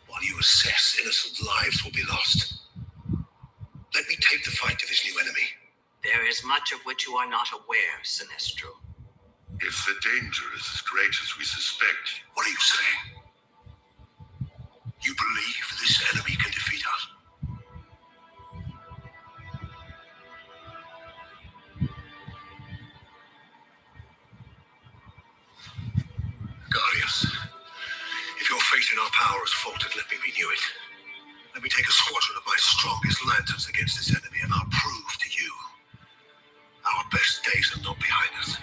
While you assess, innocent lives will be lost. Let me take the fight to this new enemy. There is much of which you are not aware, Sinestro. If the danger is as great as we suspect, what are you saying? You believe this enemy can defeat us? Guardians, if your faith in our power has faltered, let me renew it. Let me take a squadron of my strongest lanterns against this enemy, and I'll prove to you our best days are not behind us.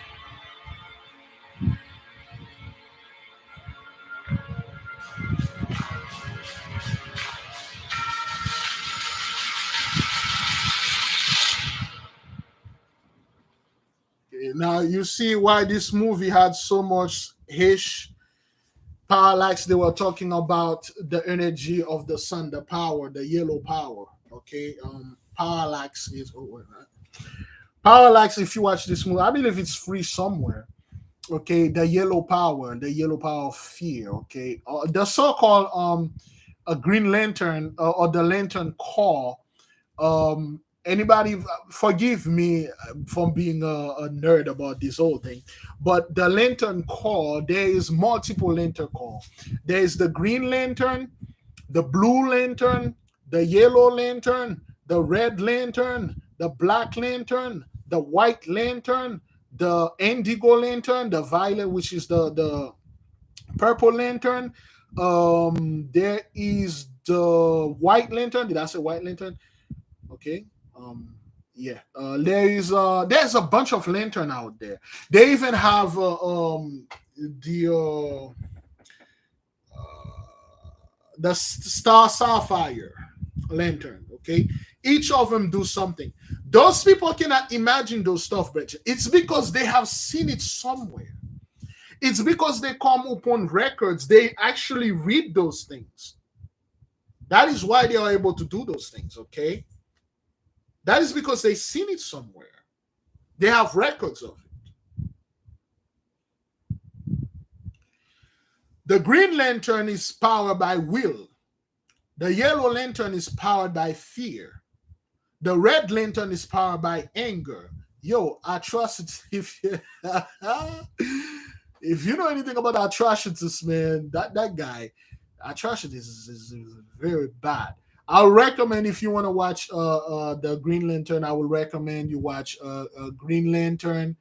Now you see why this movie had so much hish parallax. They were talking about the energy of the sun, the power, the yellow power. Okay, parallax is parallax. If you watch this movie, I believe it's free somewhere. Okay, the yellow power of fear. Okay, the so-called a Green Lantern or the Lantern Call. Anybody forgive me from being a nerd about this whole thing, but the Lantern Call, there is multiple Lantern Call. There is the Green Lantern, the Blue Lantern, the Yellow Lantern, the Red Lantern, the Black Lantern, the White Lantern, the Indigo Lantern, the Violet, which is the Purple Lantern. There is the White Lantern. Did I say White Lantern? Okay. Yeah. There's a bunch of lantern out there. They even have the Star Sapphire lantern. Okay, each of them do something. Those people cannot imagine those stuff, but it's because they have seen it somewhere. It's because they come upon records. They actually read those things. That is why they are able to do those things. Okay, that is because they've seen it somewhere. They have records of it. The Green Lantern is powered by will. The Yellow Lantern is powered by fear. The Red Lantern is powered by anger. Yo, atrocity. If you know anything about atrocities, man, that guy, atrocities is very bad. I'll recommend if you want to watch the Green Lantern. I will recommend you watch Green Lantern,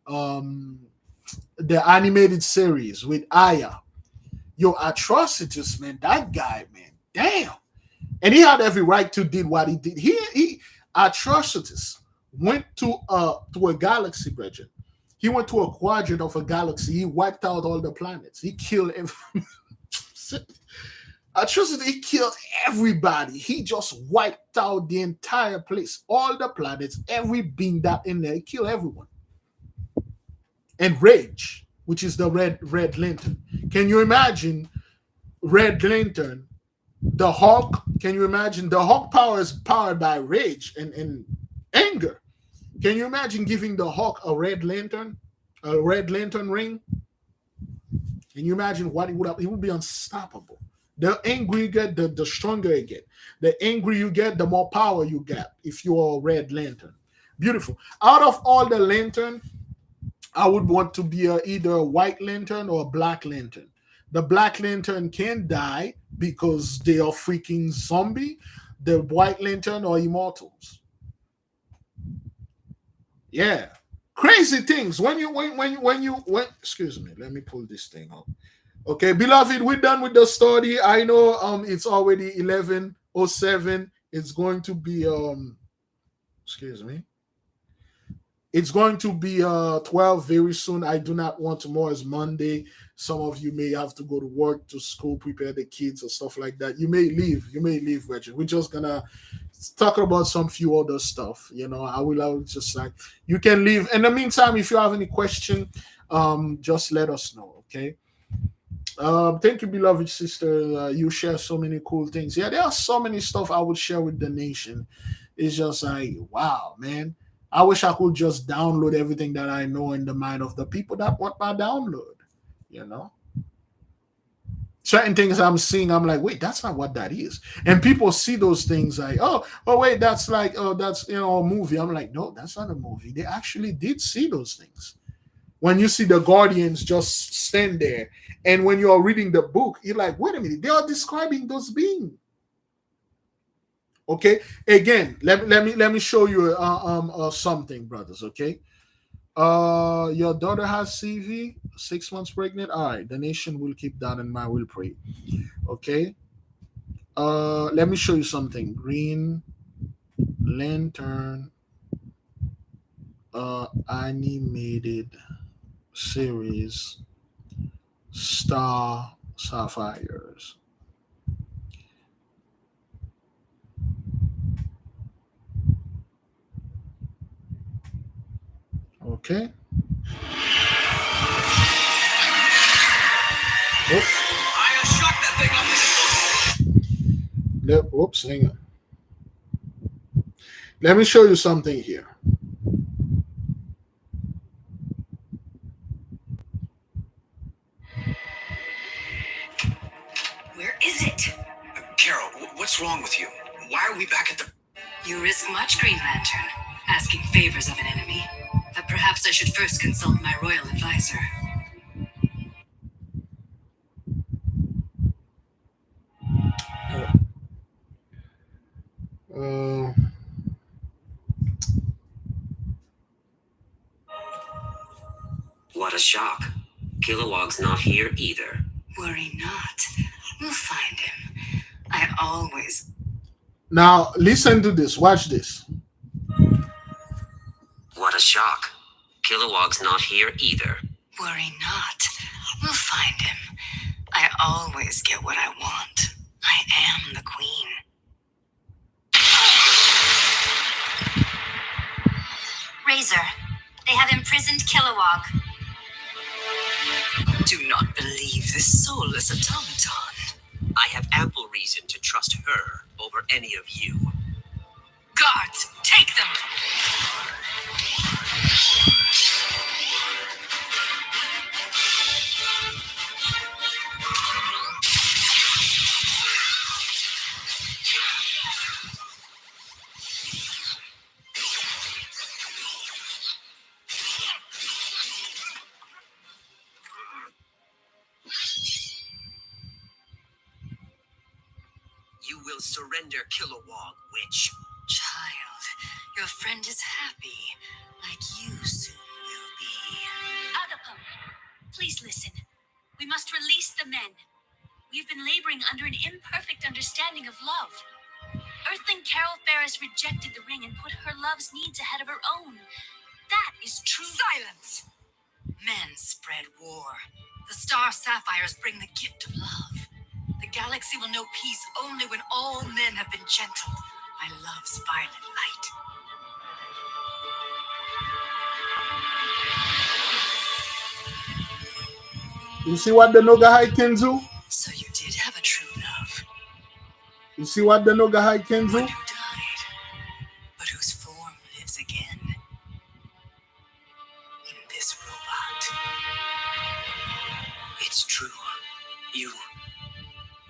um, the animated series with Aya. Yo, atrocities, man. That guy, man. Damn. And he had every right to did what he did. He atrocities went to a galaxy, Bridget. He went to a quadrant of a galaxy. He wiped out all the planets. He killed every atrocity. He killed everybody. He just wiped out the entire place, all the planets, every being that in there. He killed everyone. And Rage, which is the red lantern. Can you imagine Red Lantern? The Hulk, can you imagine? The Hulk power is powered by rage and anger. Can you imagine giving the Hulk a red lantern ring? Can you imagine what it would have? It would be unstoppable. The angry you get, the stronger you get. The angry you get, the more power you get if you're a red lantern. Beautiful. Out of all the lantern, I would want to be either a white lantern or a black lantern. The Black Lantern can die because they are freaking zombie. The White Lantern are immortals. Yeah, crazy things. When excuse me, let me pull this thing up. Okay, beloved, we're done with the study. I know it's already 11:07. It's going to be excuse me. It's going to be 12 very soon. I do not want tomorrow is Monday. Some of you may have to go to work, to school, prepare the kids or stuff like that. You may leave. Richard. We're just gonna talk about some few other stuff. I will just like you can leave. In the meantime, if you have any question, just let us know. Okay. Thank you, beloved sister. You share so many cool things. Yeah, there are so many stuff I would share with the nation. It's just like, wow, man. I wish I could just download everything that I know in the mind of the people that want my download. You know, certain things I'm seeing, I'm like, wait, that's not what that is. And people see those things like, wait, that's like, that's a movie. I'm like, no, that's not a movie. They actually did see those things. When you see the guardians just stand there, and when you're reading the book, you're like, wait a minute, they are describing those beings. Okay, again, let me show you something, brothers. Okay, your daughter has CV, 6 months pregnant. All right, the nation will keep that in mind. We'll pray. Okay, let me show you something. Green Lantern animated series, Star Sapphires. Okay. I'll shock that thing off this. Whoops, hang on. Let me show you something here. Where is it? Carol, what's wrong with you? Why are we back at the... You risk much, Green Lantern, asking favors of an enemy. But perhaps I should first consult my royal advisor. Uh, What a shock. Kilowog's not here either. Worry not. We'll find him. I always... now, listen to this. Watch this. What a shock. Kilowog's not here either. Worry not. We'll find him. I always get what I want. I am the queen. Razor, they have imprisoned Kilowog. Do not believe this soulless automaton. I have ample reason to trust her over any of you. Guards, take them! You will surrender, Kilowog, witch. Child, your friend is happy, like you soon will be. Agapum, please listen. We must release the men. We've been laboring under an imperfect understanding of love. Earthling Carol Ferris rejected the ring and put her love's needs ahead of her own. That is true. Silence! Men spread war. The star sapphires bring the gift of love. The galaxy will know peace only when all men have been gentle by love's violet light. You see what the Nogahide can do? So you did have a true love. You see what the Nogahide can do? One who died, but whose form lives again. In this robot. It's true.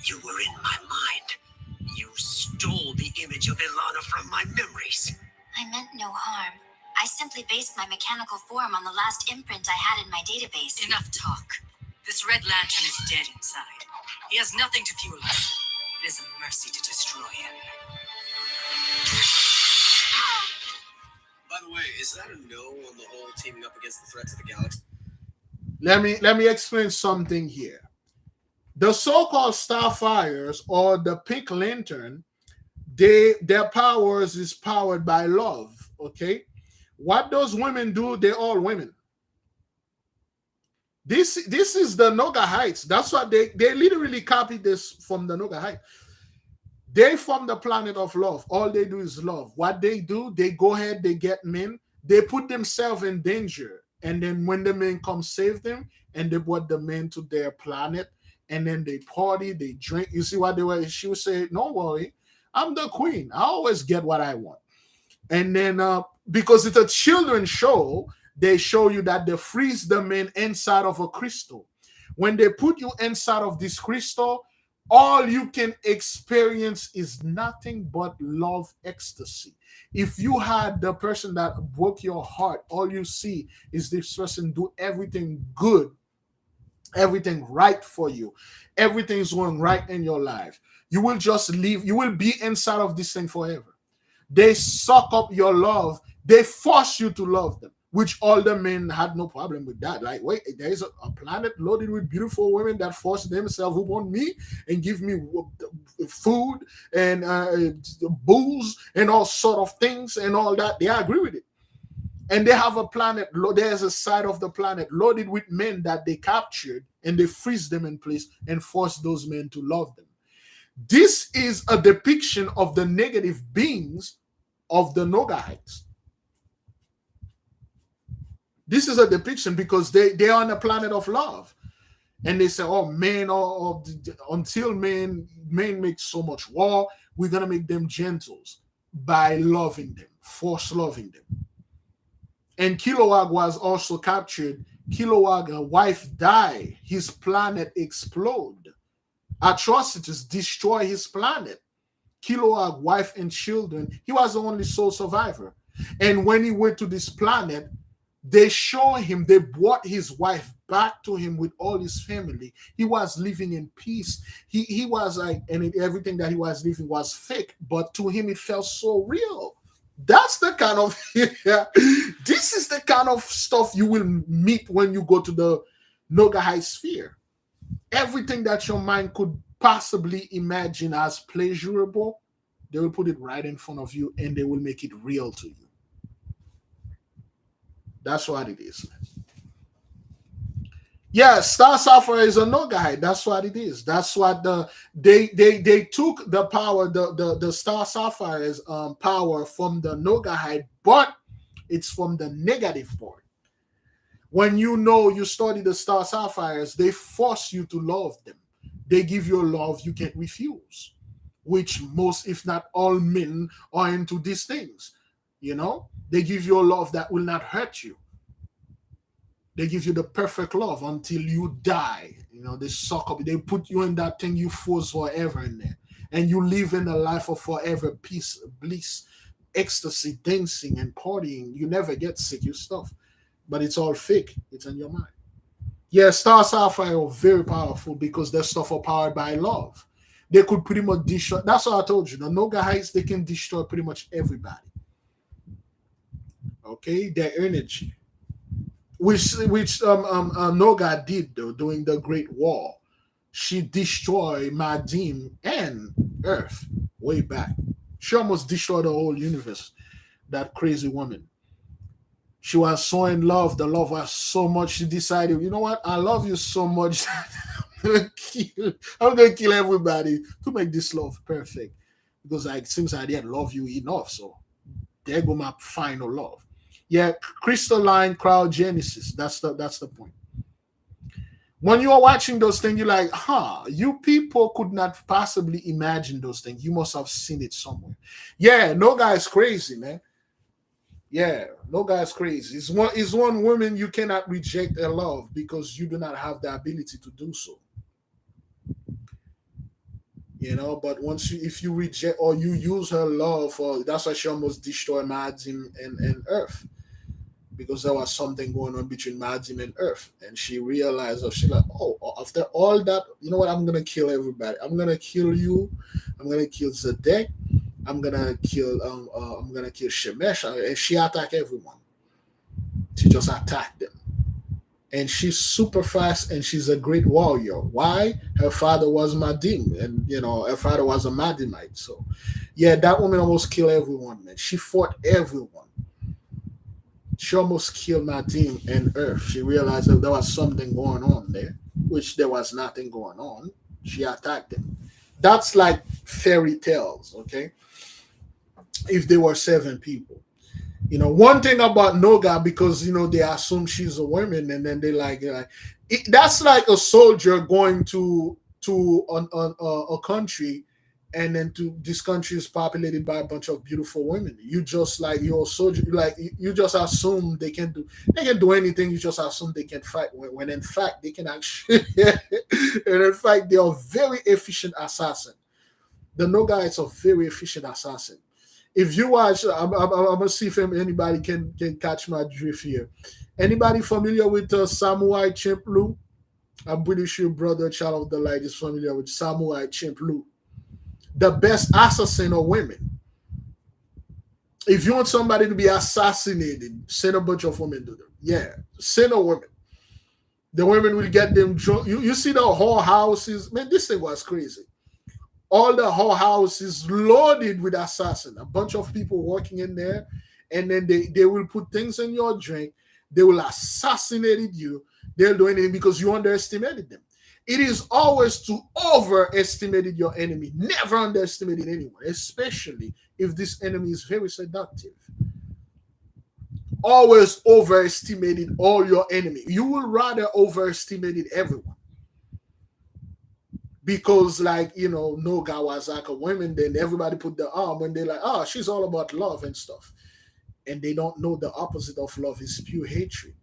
You were in my mind. You stole the image of Ilana from my memories. I meant no harm. I simply based my mechanical form on the last imprint I had in my database. Enough talk. This red lantern is dead inside. He has nothing to fuel us. It is a mercy to destroy him. By the way, is that a no on the whole teaming up against the threats of the galaxy? Let me explain something here. The so-called Starfires or the Pink Lantern, their powers is powered by love. Okay, what those women do, they're all women. This is the Nogahites. That's what they literally copied this from the Nogahite. They from the planet of love. All they do is love. What they do, they go ahead, they get men, they put themselves in danger, and then when the men come save them, and they brought the men to their planet, and then they party, they drink. You see what they were? She would say, "Don't worry, I'm the queen. I always get what I want." And then because it's a children's show, they show you that they freeze the men inside of a crystal. When they put you inside of this crystal, all you can experience is nothing but love ecstasy. If you had the person that broke your heart, all you see is this person do everything good, everything right for you, everything's going right in your life. You will just leave, you will be inside of this thing forever. They suck up your love, they force you to love them, which all the men had no problem with that. Like, wait, there is a planet loaded with beautiful women that force themselves upon me and give me food and booze and all sort of things and all that. They agree with it. And they have a planet, there's a side of the planet loaded with men that they captured, and they freeze them in place and force those men to love them. This is a depiction of the negative beings of the Nogahites. This is a depiction because they are on a planet of love. And they say, oh, man, until men make so much war, we're going to make them gentles by loving them, force loving them. And Kilowog was also captured. Kilowog, a wife died. His planet explode. Atrocities destroy his planet. Kilowog, wife and children, he was the only sole survivor. And when he went to this planet, they show him, they brought his wife back to him with all his family. He was living in peace. He was like, and everything that he was living was fake, but to him it felt so real. That's the kind of this is the kind of stuff you will meet when you go to the Nogahi sphere. Everything that your mind could possibly imagine as pleasurable, they will put it right in front of you and they will make it real to you. That's what it is. Yeah, Star Sapphire is a Nogahi. That's what it is. That's what they took the power, the Star Sapphire's power from the Nogahi, but it's from the negative part. When you study the Star Sapphires, they force you to love them. They give you a love you can't refuse, which most, if not all men are into these things. They give you a love that will not hurt you. They give you the perfect love until you die. They suck up. They put you in that thing you force forever in there. And you live in a life of forever peace, bliss, ecstasy, dancing, and partying. You never get sick, you stuff. But it's all fake. It's in your mind. Yeah, Star Sapphire are very powerful because their stuff are powered by love. They could pretty much destroy. That's what I told you. The Nogahis, they can destroy pretty much everybody. Okay, their energy, which Noga did though during the Great War. She destroyed Madim and Earth way back. She almost destroyed the whole universe. That crazy woman. She was so in love. The love was so much. She decided, you know what? I love you so much. I'm gonna kill everybody to make this love perfect. Because it seems I didn't love you enough. So there go my final love. Yeah, crystalline cryogenesis. That's the point. When you are watching those things, you're like, you people could not possibly imagine those things. You must have seen it somewhere. Yeah, no guy's crazy, man. Yeah, no guy's crazy. It's one woman you cannot reject her love because you do not have the ability to do so. But if you reject or you use her love that's why she almost destroyed Madim and Earth. Because there was something going on between Madim and Earth. And she realized, she's like, after all that, you know what? I'm going to kill everybody. I'm going to kill you. I'm going to kill Zedek. I'm going to kill Shemesh. And she attacked everyone. She just attacked them. And she's super fast and she's a great warrior. Why? Her father was Madim. And, her father was a Madimite. So, yeah, that woman almost killed everyone, man. She fought everyone. She almost killed Madim and Earth. She realized that there was something going on there, which there was nothing going on. She attacked them. That's like fairy tales, okay? If there were 7 people. One thing about Noga, because, they assume she's a woman, and then they that's like a soldier going to a country, and then this country is populated by a bunch of beautiful women. You just you're a soldier, you just assume they can do anything. You just assume they can fight when in fact they can actually and in fact they are very efficient assassin. The Noga is a very efficient assassin. If you watch, I'm gonna see if anybody can catch my drift here. Anybody familiar with Samurai Champloo? I'm pretty sure Brother Child of the Light is familiar with Samurai Champloo. The best assassin are women. If you want somebody to be assassinated, send a bunch of women to them. Yeah, send a woman. The women will get them drunk. You see the whole houses. Man, this thing was crazy. All the whole house is loaded with assassins. A bunch of people working in there. And then they will put things in your drink. They will assassinate you. They'll do anything because you underestimated them. It is always to overestimate your enemy. Never underestimate anyone, especially if this enemy is very seductive. always overestimated all your enemy. You will rather overestimated everyone. Because, like, no guy was like a woman, then everybody put the arm when they're like, oh, she's all about love and stuff. And they don't know the opposite of love is pure hatred.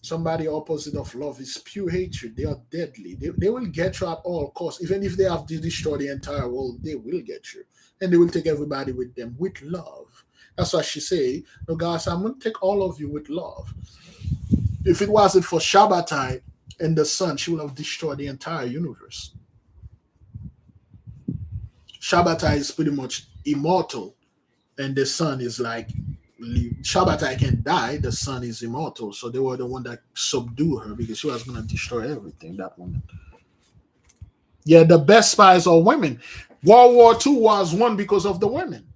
Somebody opposite of love is pure hatred. They are deadly. They will get you at all costs. Even if they have to destroy the entire world, they will get you. And they will take everybody with them with love. That's what she say. No, guys, I'm going to take all of you with love. If it wasn't for Shabbatai and the sun, she would have destroyed the entire universe. Shabbatai is pretty much immortal, and the sun is like Shabbatai can die. The sun is immortal, so they were the one that subdued her because she was going to destroy everything. That woman. Yeah, the best spies are women. World War II was won because of the women.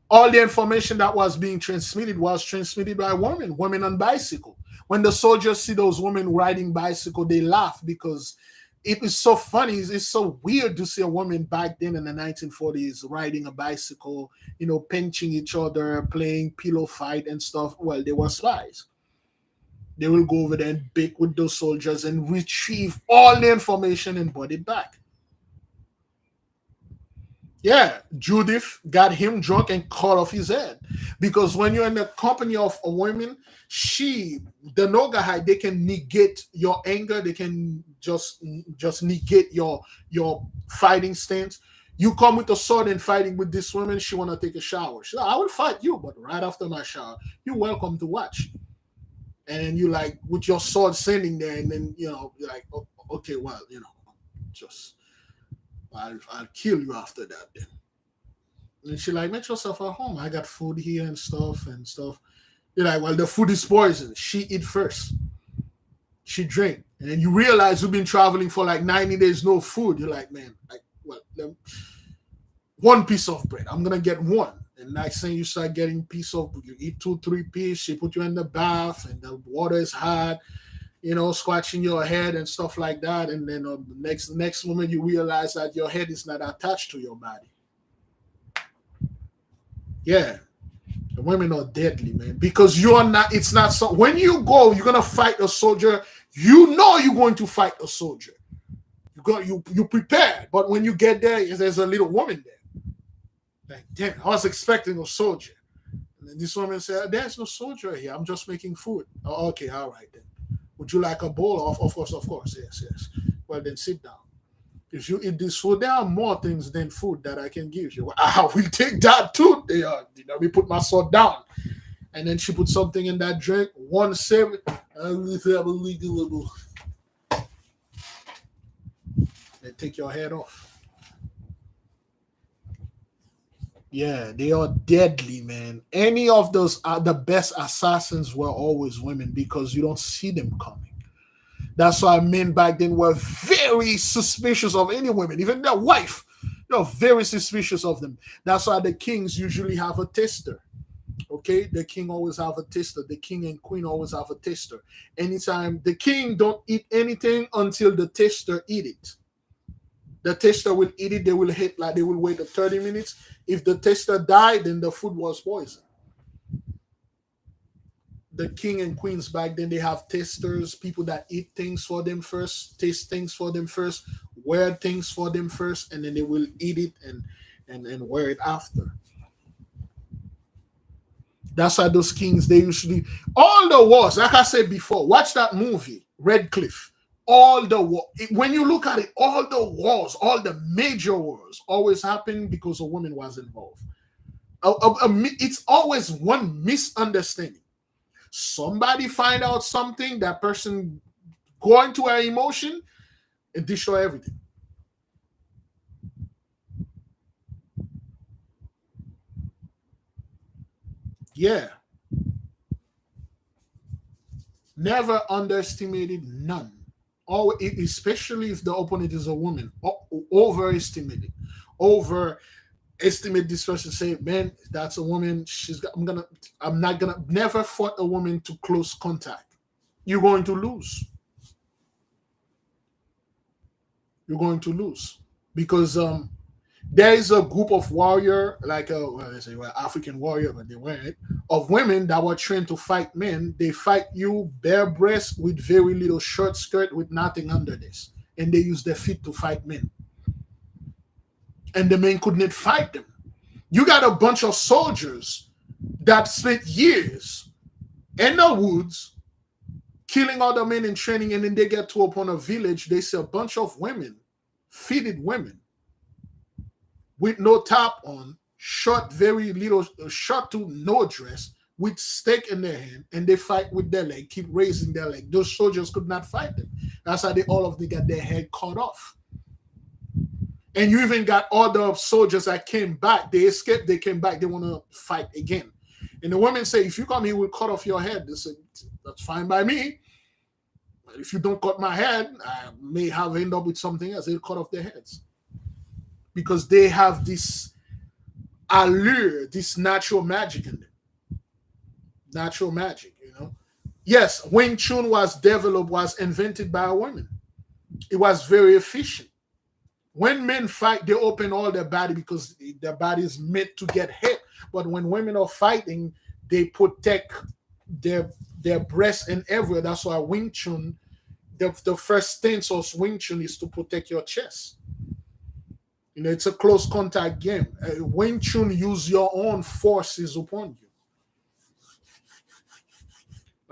All the information that was being transmitted was transmitted by women on bicycle. When the soldiers see those women riding bicycle, they laugh because it is so funny. It's so weird to see a woman back then in the 1940s riding a bicycle, pinching each other, playing pillow fight and stuff. Well, they were spies. They will go over there and bake with those soldiers and retrieve all the information and brought it back. Yeah, Judith got him drunk and cut off his head. Because when you're in the company of a woman, the Nogahide, they can negate your anger. They can just negate your fighting stance. You come with a sword and fighting with this woman, she want to take a shower. She's like, I will fight you, but right after my shower, you're welcome to watch. And you like with your sword sitting there, and then you're like, oh, okay, well, just I'll kill you after that then. And she like, make yourself at home. I got food here and stuff. You're like, well, the food is poison. She eat first. She drink. And then you realize you've been traveling for like 90 days, no food. You're like, man, one piece of bread. I'm going to get one. And next thing you start getting you eat 2-3 pieces. She put you in the bath and the water is hot. Scratching your head and stuff like that. And then the next moment you realize that your head is not attached to your body. Yeah. The women are deadly, man. Because it's not so. When you go, you're going to fight a soldier. You're going to fight a soldier. You prepare. But when you get there, there's a little woman there. Like, damn, I was expecting a soldier. And then this woman said, there's no soldier here. I'm just making food. Oh, okay, all right then. Would you like a bowl? Of course. Yes. Well, then sit down. If you eat this food, there are more things than food that I can give you. Well, I will take that too. We put my sword down. And then she put something in that drink. 1 sip. Then take your head off. Yeah, they are deadly, man. Any of those the best assassins were always women because you don't see them coming. That's why men back then were very suspicious of any women, even their wife. They're very suspicious of them. That's why the kings usually have a tester. Okay, the king always have a tester. The king and queen always have a tester. Anytime the king don't eat anything until the tester eat it. The tester will eat it. They will wait 30 minutes. If the tester died, then the food was poisoned. The king and queens back then, they have testers, people that eat things for them first, taste things for them first, wear things for them first, and then they will eat it and wear it after. That's why those kings, they usually, all the wars, like I said before, watch that movie, Red Cliff. When you look at it, all the wars, all the major wars always happen because a woman was involved. It's always one misunderstanding. Somebody find out something, that person go into her emotion and destroy everything. Yeah. Never underestimated none. Especially if the opponent is a woman, overestimate this person. Say, man, that's a woman. I'm not gonna never fought a woman to close contact. You're going to lose. You're going to lose because There is a group of warrior, like a well, let's say well, African warrior, but they weren't, of women that were trained to fight men. They fight you bare breast with very little short skirt with nothing under this, and they use their feet to fight men, and the men couldn't fight them. You got a bunch of soldiers that spent years in the woods killing other men in training, and then they get to upon a village. They see a bunch of women, fitted women, with no top on, short, very little, short to no dress, with stake in their hand, and they fight with their leg, keep raising their leg. Those soldiers could not fight them. That's how they all of them got their head cut off. And you even got other soldiers that came back. They escaped, they came back, they want to fight again. And the women say, if you come here, we'll cut off your head. They said, that's fine by me. But if you don't cut my head, I may have end up with something else. They'll cut off their heads. Because they have this allure, this natural magic in them. Natural magic, you know. Yes, Wing Chun was developed, was invented by a woman. It was very efficient. When men fight, they open all their body because their body is meant to get hit. But when women are fighting, they protect their breasts and everywhere. That's why Wing Chun, the first stance of Wing Chun is to protect your chest. You know, it's a close contact game. Wing Chun use your own forces upon you.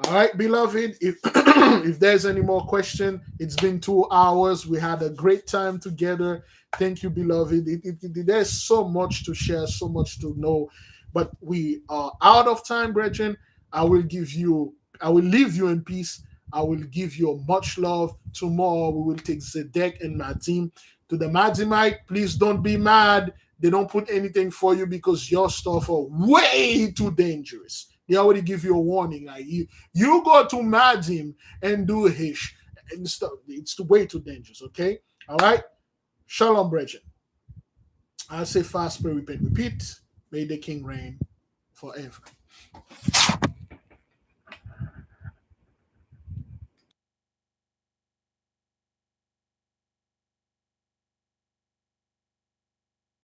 All right, beloved, if if there's any more question, it's been 2 hours. We had a great time together. Thank you, beloved. There's so much to share, so much to know, but we are out of time, brethren. I will leave you in peace. I will give you much love. Tomorrow we will take Zedek and Madim. To the Madimite, please don't be mad. They don't put anything for you because your stuff are way too dangerous. They already give you a warning. Like you go to Madim and do Hish and stuff. It's way too dangerous. Okay, all right. Shalom, brethren. I'll say fast, pray, repent, repeat. May the King reign forever.